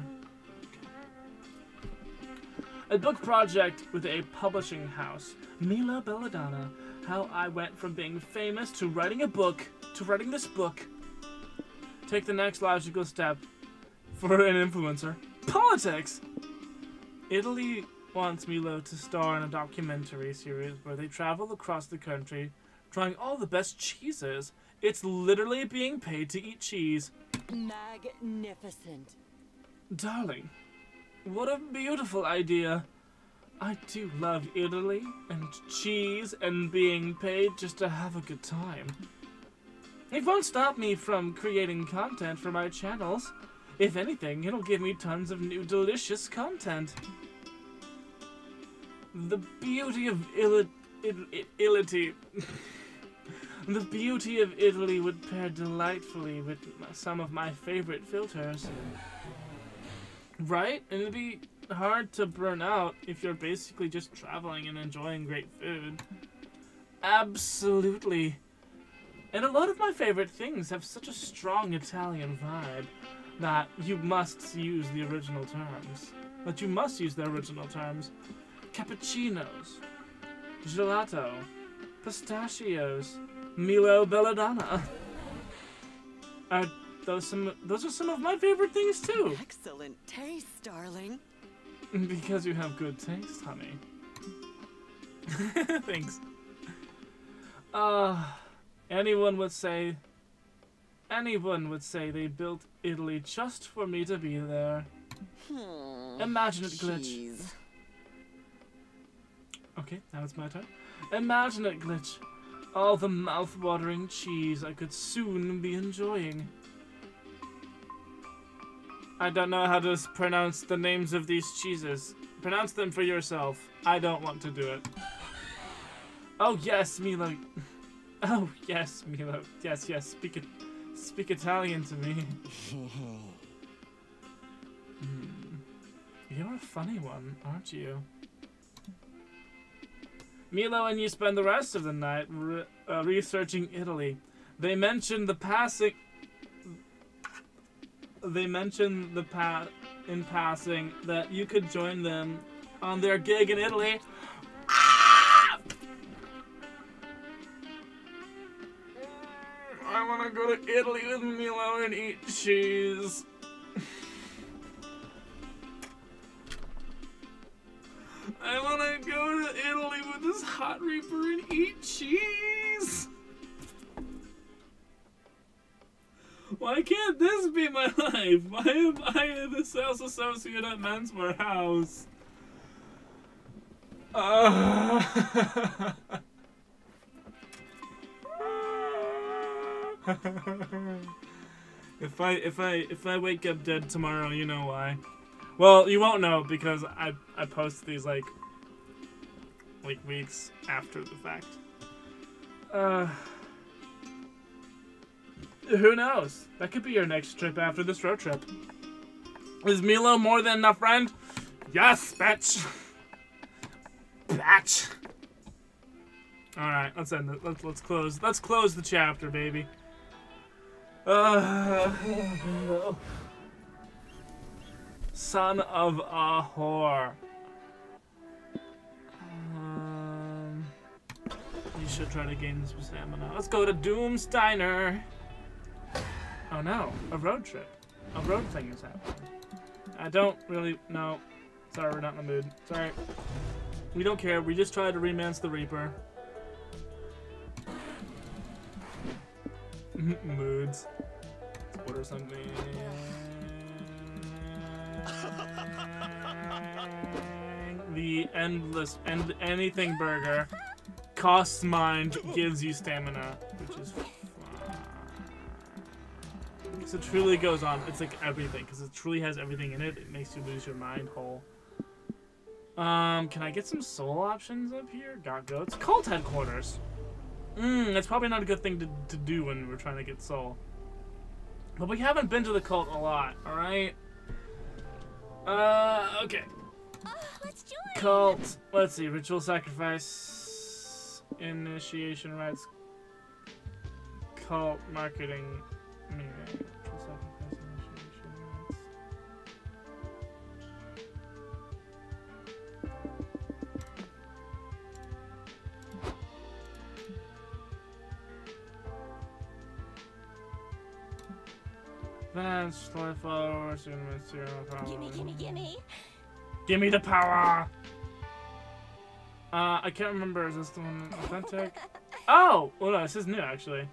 A book project with a publishing house. Mila Belladonna. How I went from being famous to writing a book to writing this book. Take the next logical step for an influencer. Politics! Italy wants Milo to star in a documentary series where they travel across the country trying all the best cheeses. It's literally being paid to eat cheese. Magnificent. Darling, what a beautiful idea. I do love Italy and cheese and being paid just to have a good time. It won't stop me from creating content for my channels. If anything, it'll give me tons of new delicious content. The beauty of The beauty of Italy would pair delightfully with some of my favorite filters. Right? And it'd be hard to burn out if you're basically just traveling and enjoying great food. Absolutely. And a lot of my favorite things have such a strong Italian vibe that you must use the original terms. Cappuccinos, gelato, pistachios, Milo Belladonna. Those are some of my favorite things too. Excellent taste, darling. Because you have good taste, honey. Thanks. Anyone would say they built Italy just for me to be there. Imagine it, Glitch. Cheese. Okay, now it's my turn. Imagine it, Glitch. All the mouth-watering cheese I could soon be enjoying. I don't know how to pronounce the names of these cheeses. Pronounce them for yourself. I don't want to do it. Oh yes, Milo. Oh yes, Milo. Yes, yes. Speak Italian to me. You're a funny one, aren't you? Milo and you spend the rest of the night researching Italy. They mentioned in passing that you could join them on their gig in Italy. I want to go to Italy with Milo and eat cheese. I want to go to Italy with this hot reaper and eat cheese. Why can't this be my life? Why am I the sales associate at Men's Warehouse? If I wake up dead tomorrow, you know why. Well, you won't know because I post these like weeks after the fact. Who knows? That could be your next trip after this road trip. Is Milo more than a friend? Yes, bitch. Batch. All right, let's end it. Let's close. Let's close the chapter, baby. No. Son of a whore. You should try to gain some stamina. Let's go to Doom's Diner. Oh no, a road trip. A road thing is happening. I don't really know. Sorry, we're not in the mood. Sorry. We don't care. We just tried to romance the Reaper. Moods. Let's order something. The anything burger costs mind, gives you stamina, which is fun. Because it truly goes on. It's like everything, because it truly has everything in it. It makes you lose your mind whole. Can I get some soul options up here? Got goats. Cult headquarters. That's probably not a good thing to do when we're trying to get soul. But we haven't been to the cult a lot, alright? Okay. Let's join. Cult. Let's see. Ritual sacrifice. Initiation rites. Cult marketing. Ritual sacrifice. Initiation rites. Advanced life followers, zero power. Gimme. Give me the power! I can't remember. Is this the one authentic? Oh! Well, no, this is new, actually.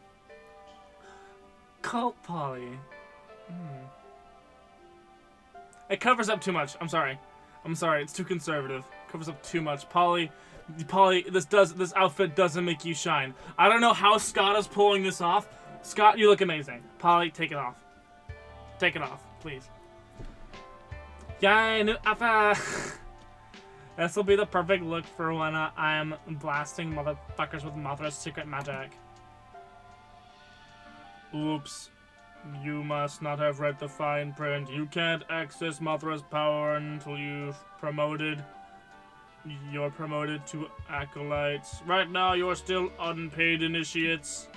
Cult Poly. It covers up too much. I'm sorry. It's too conservative. Covers up too much. Poly, this outfit doesn't make you shine. I don't know how Scott is pulling this off. Scott, you look amazing. Poly, take it off. Take it off, please. Yay, new outfit. This will be the perfect look for when I am blasting motherfuckers with Mothra's secret magic. Oops. You must not have read the fine print. You can't access Mothra's power until you're promoted to acolytes. Right now, you're still unpaid initiates.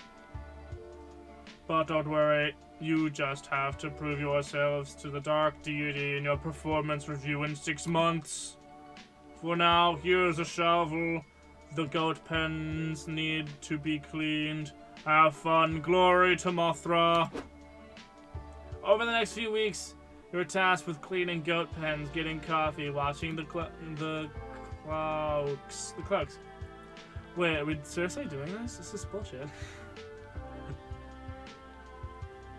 But don't worry, you just have to prove yourselves to the Dark Deity in your performance review in 6 months. For now, here's a shovel. The goat pens need to be cleaned. Have fun. Glory to Mothra. Over the next few weeks, you're tasked with cleaning goat pens, getting coffee, watching the cloaks. Wait, are we seriously doing this? This is bullshit.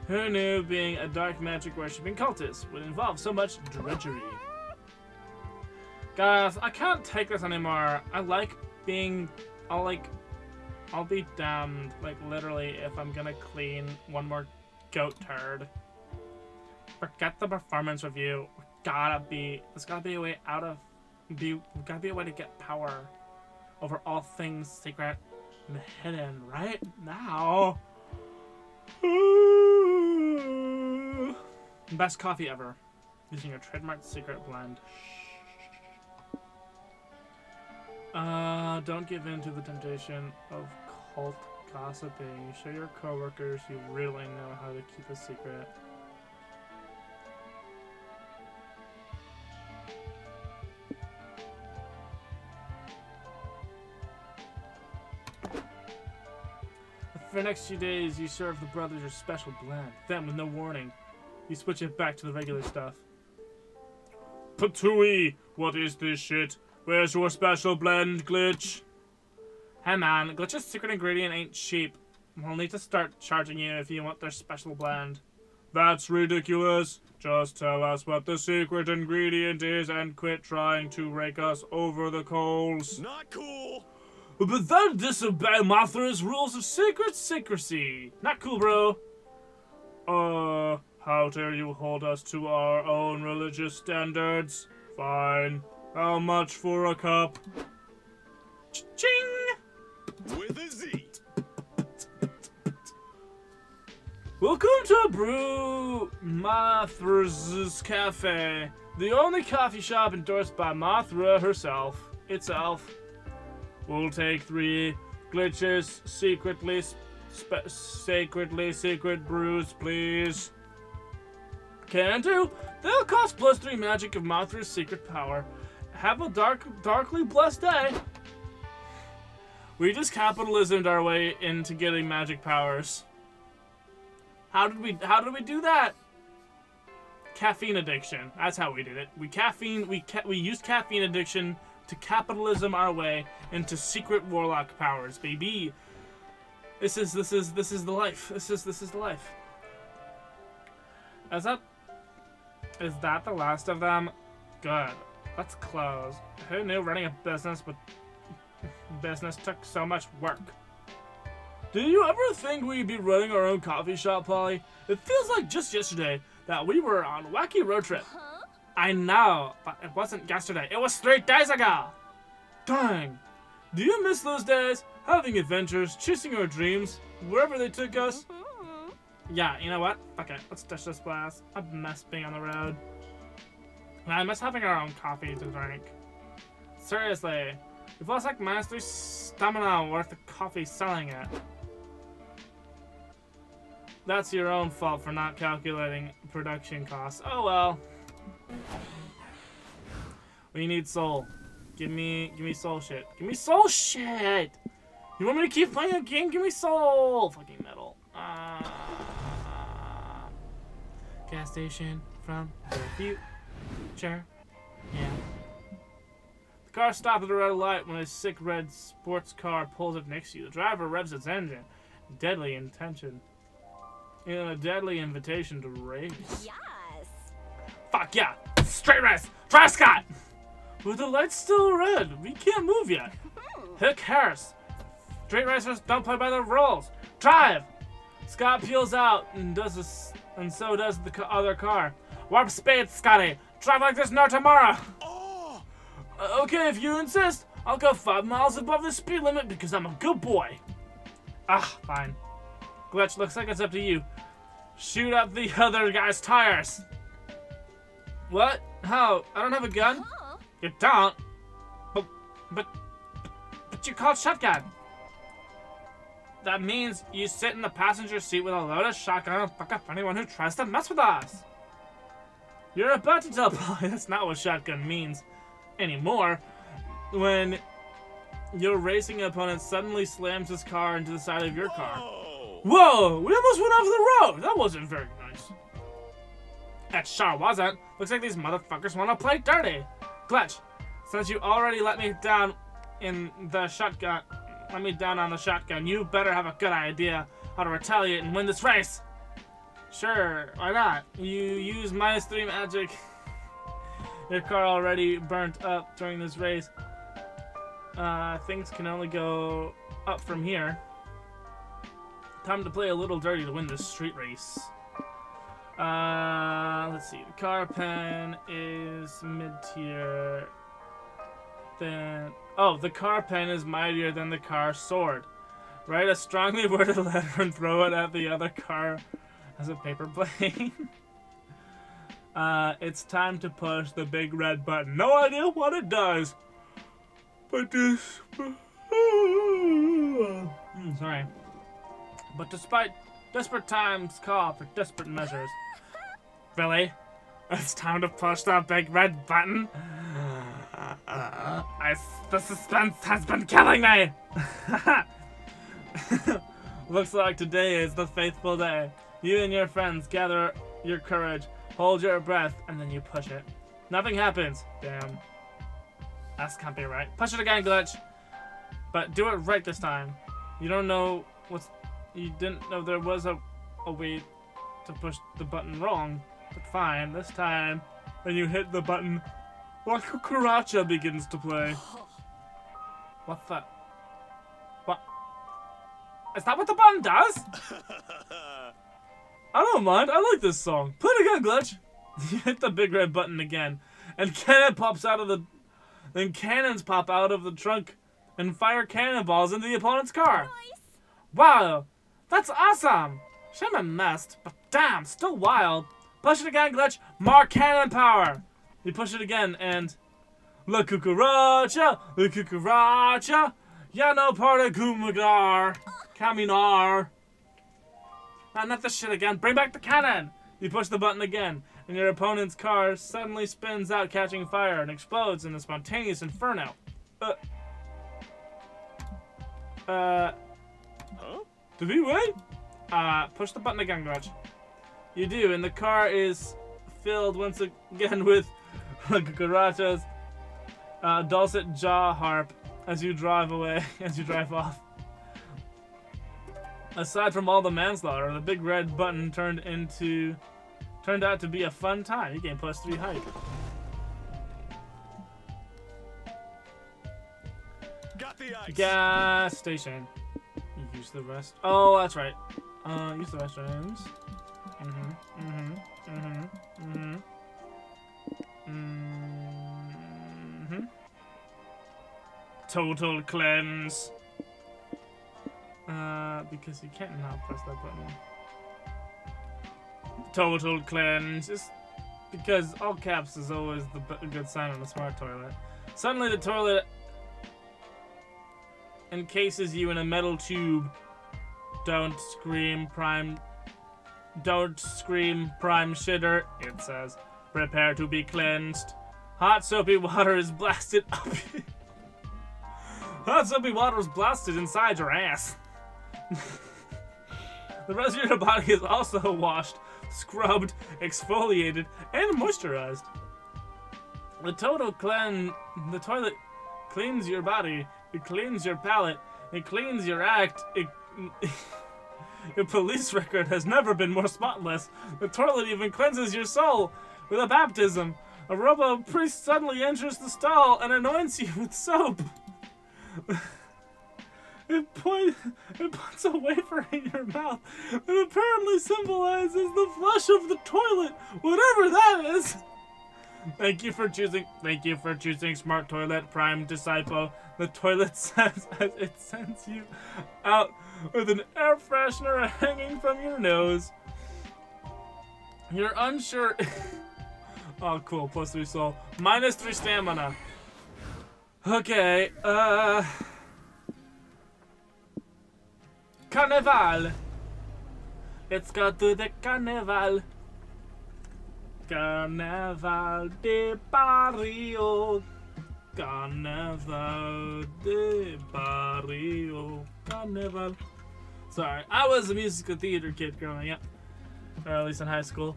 Who knew being a dark magic worshipping cultist would involve so much drudgery? Guys, I can't take this anymore. I'll be damned, like, literally, if I'm gonna clean one more goat turd. Forget the performance review. There's gotta be a way gotta be a way to get power over all things secret and hidden right now. Best coffee ever. Using your trademark secret blend. Don't give in to the temptation of cult gossiping. Show your coworkers you really know how to keep a secret. For the next few days, you serve the brothers your special blend. Then, with no warning, you switch it back to the regular stuff. Patooey! What is this shit? Where's your special blend, Glitch? Hey man, Glitch's secret ingredient ain't cheap. We'll need to start charging you if you want their special blend. That's ridiculous. Just tell us what the secret ingredient is and quit trying to rake us over the coals. Not cool. But that disobey Mothra's rules of sacred secrecy. Not cool, bro. How dare you hold us to our own religious standards? Fine. How much for a cup? Ching! With a Z. Welcome to Brew Mothra's Cafe, the only coffee shop endorsed by Mothra herself. Itself. We'll take 3 Glitches, secret brews, please. Can do. They'll cost +3 magic of Mothra's secret power. Have a darkly blessed day. We just capitalismed our way into getting magic powers. How did we do that? Caffeine addiction. That's how we did it. We used caffeine addiction to capitalism our way into secret warlock powers, baby. This is the life. This is the life. Is that the last of them? Good. Let's close. Who knew running a business took so much work? Did you ever think we'd be running our own coffee shop, Polly? It feels like just yesterday that we were on a wacky road trip. Huh? I know, but it wasn't yesterday. It was 3 days ago! Dang. Do you miss those days? Having adventures, chasing our dreams, wherever they took us? Yeah, you know what? Fuck it. Let's ditch this blast. I miss being on the road. I miss having our own coffee to drink. Seriously. We've lost like -3 stamina worth of coffee selling it. That's your own fault for not calculating production costs. Oh well. We need soul. Give me soul shit. Give me soul shit! You want me to keep playing a game? Give me soul! Fucking metal. gas station from the future. Yeah. The car stopped at a red light when a sick red sports car pulls up next to you. The driver revs its engine. Deadly intention. A deadly invitation to race. Yes. Fuck yeah! Straight race! Drive, Scott! But the light's still red. We can't move yet. Who cares? Straight racers don't play by the rules. Drive! Scott peels out and so does the other car. Warp speed, Scotty. Drive like there's no tomorrow. Oh! Okay, if you insist, I'll go 5 miles above the speed limit because I'm a good boy. Ah, fine. Glitch, looks like it's up to you. Shoot up the other guy's tires. What? How? I don't have a gun? Huh? You don't? But you called shotgun. That means you sit in the passenger seat with a loaded shotgun and fuck up anyone who tries to mess with us. You're about to tell Polly that's not what shotgun means anymore when your racing opponent suddenly slams his car into the side of your car. Whoa! We almost went off the road! That wasn't very nice. That sure wasn't. Looks like these motherfuckers want to play dirty. Glitch, since you already let me down in the shotgun, on the shotgun, you better have a good idea how to retaliate and win this race. Sure, why not? You use -3 magic. Your car already burnt up during this race. Things can only go up from here. Time to play a little dirty to win this street race. Let's see. The car pen is mid-tier. Then, oh, the car pen is mightier than the car sword. Write a strongly worded letter and throw it at the other car as a paper plane. It's time to push the big red button. No idea what it does, but this. Sorry. But despite desperate times call for desperate measures. Really? It's time to push that big red button? The suspense has been killing me! Looks like today is the faithful day. You and your friends gather your courage, hold your breath, and then you push it. Nothing happens. Damn. That can't be right. Push it again, Glitch. But do it right this time. You don't know what's... You didn't know there was a way to push the button wrong. But fine, this time, when you hit the button, La Cucaracha begins to play. What the... What? Is that what the button does? I don't mind, I like this song. Play it again, Glitch. You hit the big red button again, and cannons pop out of the trunk and fire cannonballs into the opponent's car. Nice. Wow, that's awesome. Shame I missed, but damn, still wild. Push it again, Glitch. More cannon power. You push it again, and La Cucaracha, ya no parte Kumagar, Kaminar. Not this shit again. Bring back the cannon. You push the button again, and your opponent's car suddenly spins out, catching fire, and explodes in a spontaneous inferno. Did we win? Push the button again, Glitch. You do, and the car is filled once again with Cucarachas, dulcet jaw harp as you drive off. Aside from all the manslaughter, the big red button turned out to be a fun time. You gain +3 hype. Got the ice. Gas station. Use the rest. Oh, that's right. Use the restrooms. Total cleanse. Because you can't now press that button. Total cleanse. Just because all caps is always the good sign on a smart toilet. Suddenly the toilet encases you in a metal tube. Don't scream, prime shitter, it says. Prepare to be cleansed. Hot soapy water is blasted up. Hot soapy water is blasted inside your ass. The rest of your body is also washed scrubbed, exfoliated, and moisturized. The toilet cleans your body. It cleans your palate. It cleans your act. Your police record has never been more spotless. The toilet even cleanses your soul with a baptism. A robo priest suddenly enters the stall and anoints you with soap. It puts a wafer in your mouth that apparently symbolizes the flush of the toilet, whatever that is. Thank you for choosing Smart Toilet Prime Disciple. The toilet says as it sends you out with an air freshener hanging from your nose. You're unsure. Oh, cool. Plus 3 soul. Minus 3 stamina. Okay, Carnival! Let's go to the carnival. Carnaval de Barrio. Carnaval de Barrio. Carnival. Sorry, I was a musical theater kid growing up. Or at least in high school.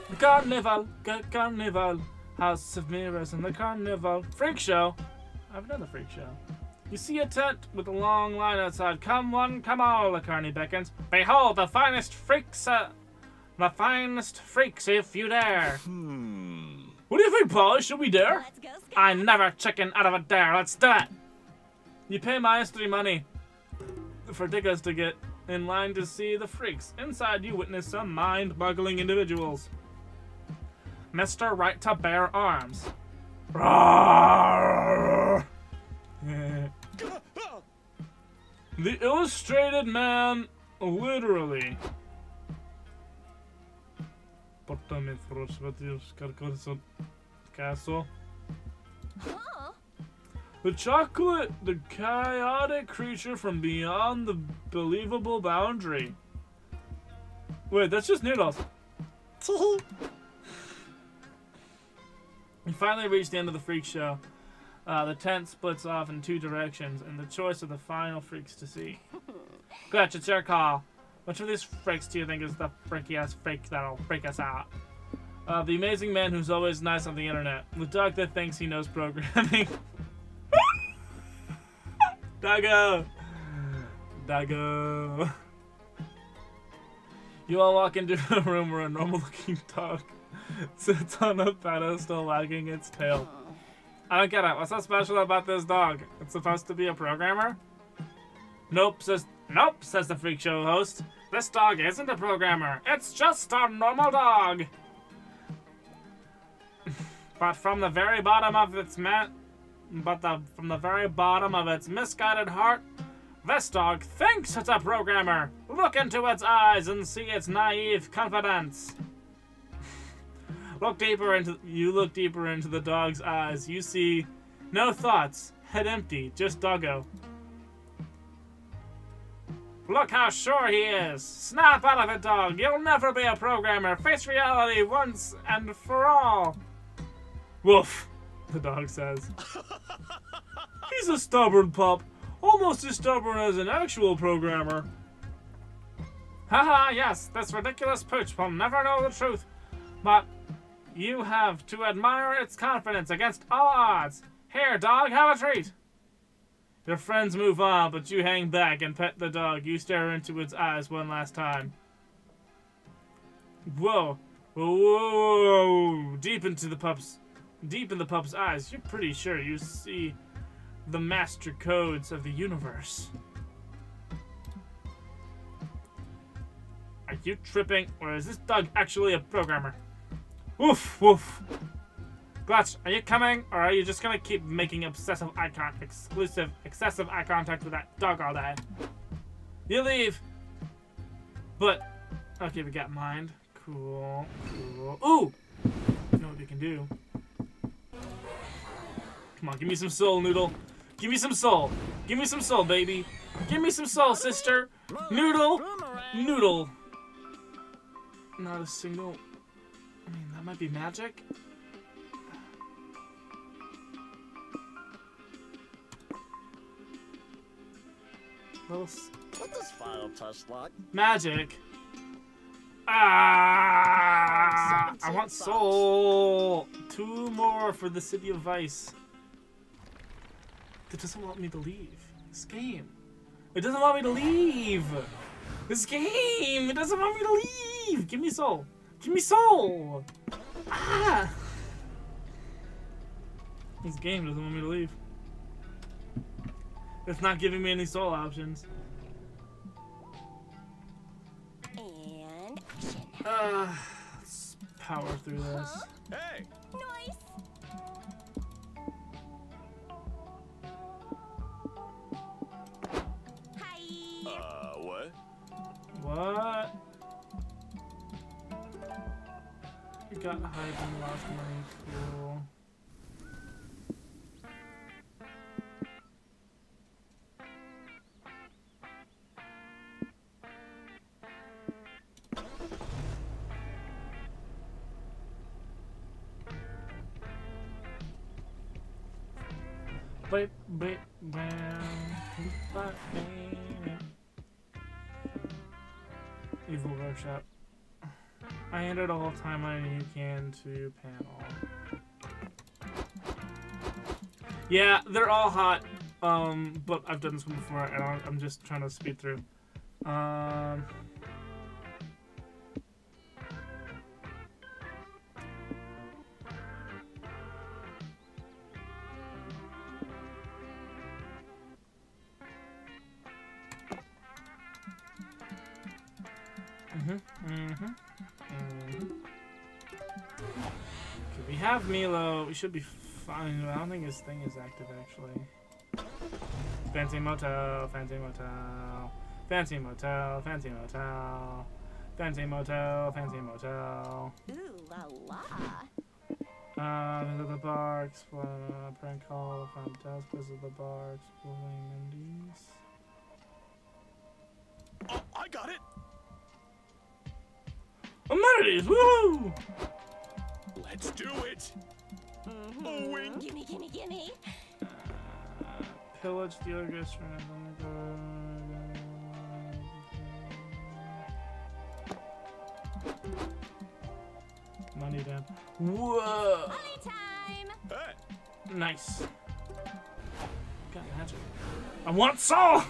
The carnival, carnival. House of Mirrors and the carnival. Freak show. I've done the freak show. You see a tent with a long line outside. Come one, come all, the carny beckons. Behold, the finest freaks if you dare. What do you think, Polly? Should we dare? Let's go, Scott. I never chicken out of a dare. Let's do it. You pay minus 3 money for tickets to get in line to see the freaks. Inside, you witness some mind-boggling individuals. Mr. Right to Bear Arms. Roar! The illustrated man, literally. Castle. Huh? The chaotic creature from beyond the believable boundary. Wait, that's just noodles. We finally reached the end of the freak show. The tent splits off in 2 directions, and the choice of the final freaks to see. Glitch, it's your call. Which of these freaks do you think is the freaky-ass freak that'll freak us out? The amazing man who's always nice on the internet. The dog that thinks he knows programming. Doggo! Doggo! You all walk into a room where a normal-looking dog sits on a pedestal wagging its tail. I don't get it. What's so special about this dog? It's supposed to be a programmer? Nope, says the freak show host. This dog isn't a programmer. It's just a normal dog. But from the very bottom of its misguided heart, this dog thinks it's a programmer. Look into its eyes and see its naive confidence. You look deeper into the dog's eyes. You see no thoughts, head empty, just doggo. Look how sure he is. Snap out of it, dog. You'll never be a programmer. Face reality once and for all. Woof, the dog says. He's a stubborn pup. Almost as stubborn as an actual programmer. Haha, yes, this ridiculous pooch will never know the truth. But you have to admire its confidence against all odds. Here, dog, have a treat. Your friends move on, but you hang back and pet the dog. You stare into its eyes one last time. Whoa. Whoa. Deep in the pup's eyes, you're pretty sure you see the master codes of the universe. Are you tripping, or is this dog actually a programmer? Woof, woof. Glutch, are you coming, or are you just gonna keep making excessive eye contact with that dog all day? You leave. But, okay, we got mind. Cool, cool. Ooh! You know what we can do. Come on, give me some soul, Noodle. Give me some soul. Give me some soul, baby. Give me some soul, sister. Noodle. Noodle. Not a single... I mean, that might be magic. What does file touch like? Magic. Ah! I want 17 soul. 2 more for the City of Vice. It doesn't want me to leave. This game. It doesn't want me to leave. This game. It doesn't want me to leave. Give me soul. Give me soul. Ah! This game doesn't want me to leave. It's not giving me any soul options. And action. Let's power through this. Hey! Nice. Hi. What? What? You got hype and lost money. Cool. Bam, bam, bam, bam. Evil Workshop. I entered all time I you can to panel. Yeah, they're all hot. But I've done this one before, and I'm just trying to speed through. Okay, we have Milo. We should be fine. I don't think his thing is active actually. Fancy motel, fancy motel, fancy motel, fancy motel, fancy motel, fancy motel. Ooh la la. Visit the bar, explore, prank call, front desk, visit the bar, exploring Mindy's. Oh, I got it! Amenities, woohoo! Let's do it! Oh, wink! Gimme, gimme, gimme. Pillage the other restaurant. Money down. Whoa! Money time. Hey! Nice. Got magic. I want soul!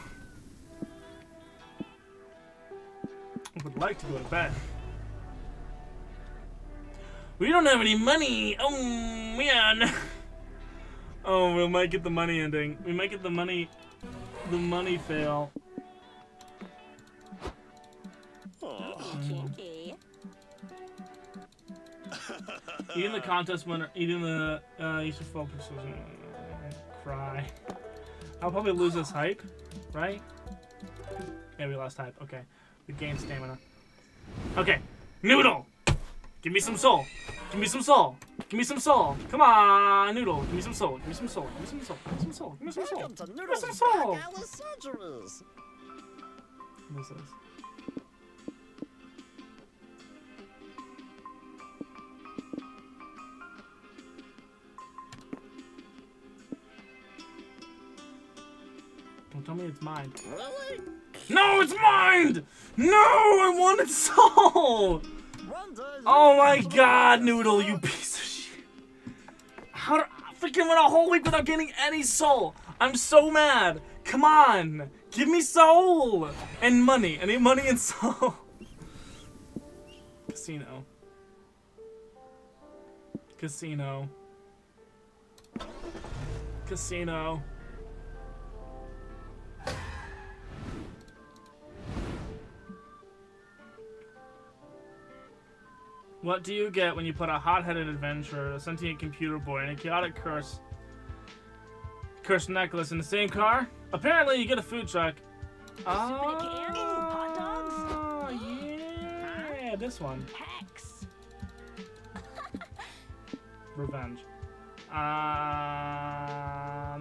I would like to go to bed. We don't have any money! Oh, man! Oh, we might get the money ending. We might get the money fail. Kinky. Eating the contest winner, eating the, you should fall precision. Cry. I'll probably lose this hype, right? Yeah, we lost hype. Okay. We gained stamina. Okay. Noodle! Give me some soul. Give me some soul. Give me some soul. Come on, Noodle. Give me some soul. Give me some soul. Give me some soul. Give me some soul. Give me some soul. Welcome to Give me Noodle's some soul. Back Alley Surgeries. What is this? Don't tell me it's mine. Really? No, it's mine! No, I wanted soul! Oh my god, Noodle, you piece of shit. How do I freaking went a whole week without getting any soul? I'm so mad. Come on. Give me soul. And money. I need money and soul. Casino. Casino. Casino. What do you get when you put a hot-headed adventurer, a sentient computer boy, and a chaotic cursed necklace in the same car? Apparently, you get a food truck. Hot dogs? Yeah, this one. Hex. Revenge.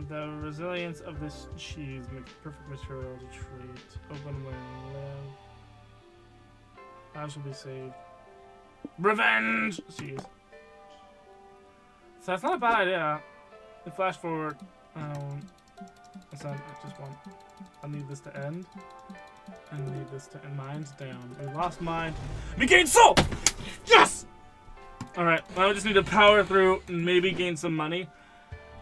The resilience of this cheese makes perfect material to treat. Open when live. I shall be saved. Revenge! Jeez. So that's not a bad idea. And flash forward. Just one. I need this to end. And leave this to, and mine's down. We lost mine. We gained soul! Yes! Alright, now we just need to power through and maybe gain some money.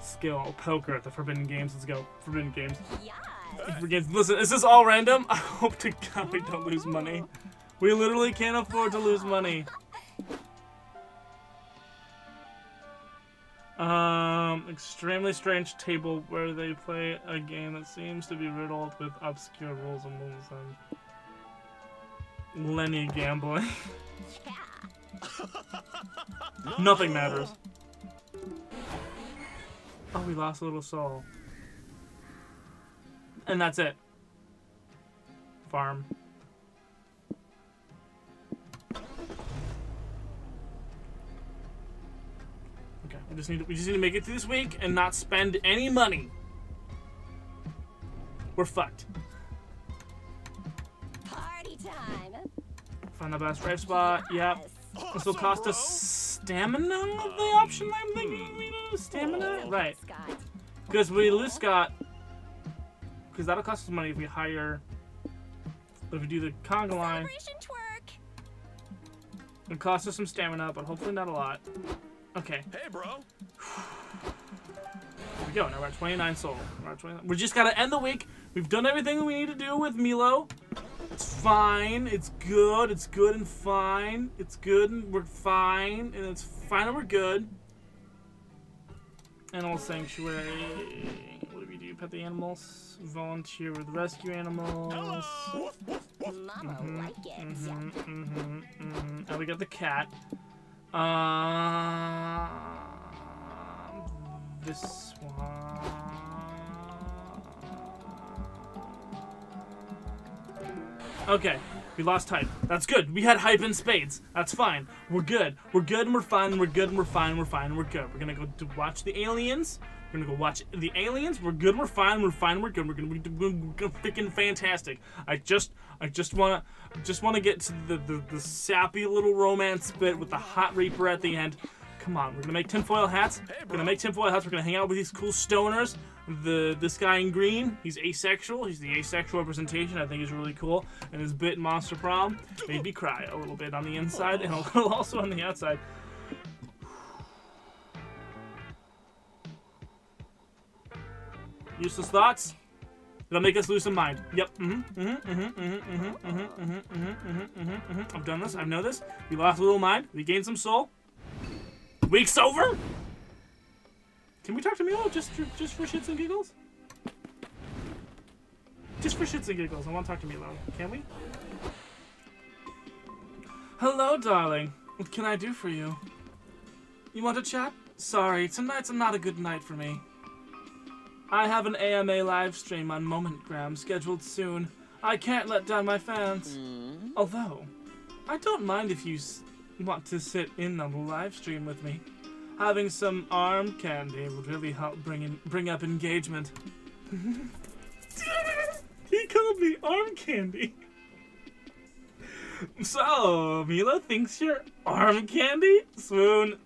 Skill, poker at the Forbidden Games. Let's go. Forbidden Games. Yes. Listen, is this all random? I hope to God we don't lose money. We literally can't afford to lose money. Extremely strange table where they play a game that seems to be riddled with obscure rules and rules and Lenny gambling. Nothing matters. Oh, we lost a little soul. And that's it. Farm. Okay, we just need to make it through this week and not spend any money. We're fucked. Party time. Find the best drive spot. Yep. This will cost us stamina. The option I'm thinking we lose stamina, right? Scott. Because we lose Scott. Because that'll cost us money if we hire. But if we do the conga line, Celebration twerk. it'll cost us some stamina, but hopefully not a lot. Okay. Hey, bro. Here we go. Now we're at 29 soul. We're at 29. We just gotta end the week. We've done everything we need to do with Milo. It's fine. It's good. It's good and fine. It's good and we're fine. And it's fine and we're good. Animal sanctuary. What do we do? Pet the animals. Volunteer with rescue animals. Mama like it. And we got the cat. This one. Okay, we lost hype. That's good. We had hype in spades. That's fine. We're good. We're good and we're fine. And we're good and we're fine. And we're fine. And we're good. We're gonna go to watch the aliens. We're gonna go watch the aliens. We're good. We're fine. We're fine. We're good. We're gonna be freaking fantastic. I just wanna get to the sappy little romance bit with the hot reaper at the end. Come on, we're gonna make tinfoil hats. We're gonna make tinfoil hats. We're gonna hang out with these cool stoners. This guy in green, he's asexual. He's the asexual representation. I think is really cool. And his bit in Monster Prom made me cry a little bit on the inside and a little also on the outside. Useless thoughts. It'll make us lose some mind. Yep. I've done this. I know this. We lost a little mind. We gained some soul. Week's over. Can we talk to Milo just for shits and giggles? Just for shits and giggles. I want to talk to Milo. Can we? Hello, darling. What can I do for you? You want to chat? Sorry, tonight's not a good night for me. I have an AMA live stream on Momentgram scheduled soon. I can't let down my fans. Although, I don't mind if you want to sit in on the live stream with me. Having some arm candy would really help bring up engagement. He called me arm candy. So, Milo thinks you're arm candy? Swoon.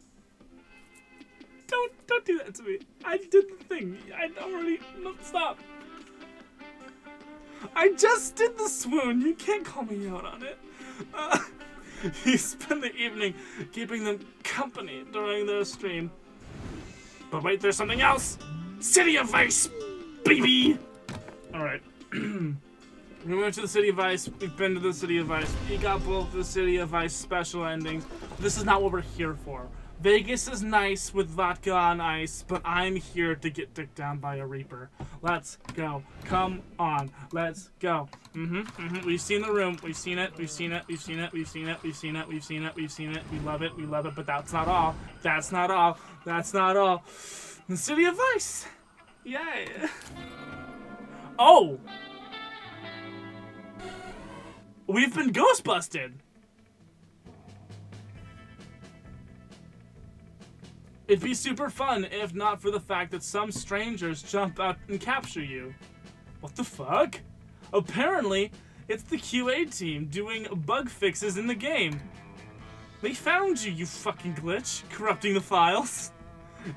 Don't do that to me. I did the thing. I already... No, stop. I just did the swoon. You can't call me out on it. You spend the evening keeping them company during their stream. But wait, there's something else. City of Ice, baby. All right. We went to the City of Ice. We've been to the City of Ice. We got both the City of Ice special endings. This is not what we're here for. Vegas is nice with vodka on ice, but I'm here to get dicked down by a Reaper. Let's go. Come on. Let's go. We've seen the room. We've seen it. We've seen it. We've seen it. We've seen it. We've seen it. We've seen it. We've seen it. We love it. We love it. But that's not all. That's not all. That's not all. The City of Ice. Yay. Oh. We've been ghostbusted. It'd be super fun if not for the fact that some strangers jump out and capture you. What the fuck? Apparently, it's the QA team doing bug fixes in the game. They found you, you fucking glitch, corrupting the files.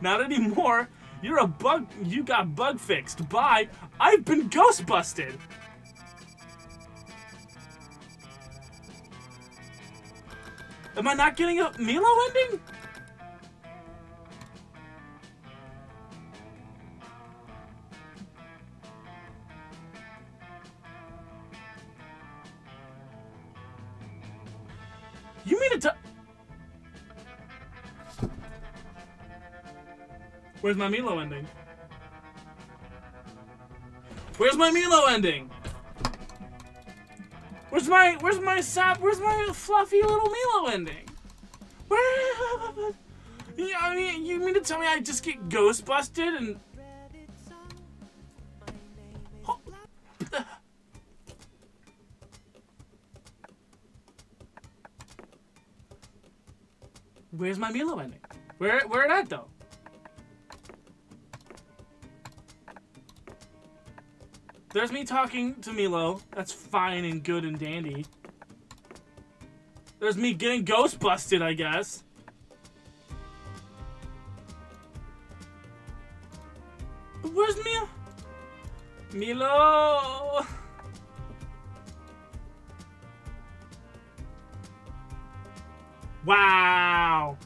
Not anymore. You're a bug. You got bug fixed. Bye. I've been ghostbusted. Am I not getting a Milo ending? You mean to... Where's my Milo ending? Where's my Milo ending? Where's my fluffy little Milo ending? Where? Yeah, I mean, you mean to tell me I just get ghost busted and... Oh. Where's my Milo ending? Where it at though? There's me talking to Milo. That's fine and good and dandy. There's me getting ghost busted, I guess. But where's Milo? Milo! Wow!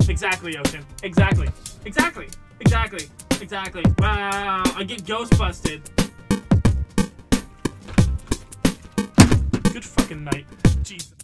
Exactly, Ocean. Exactly. Exactly. Exactly. Exactly. Wow! I get ghost busted. Good fucking night. Jesus.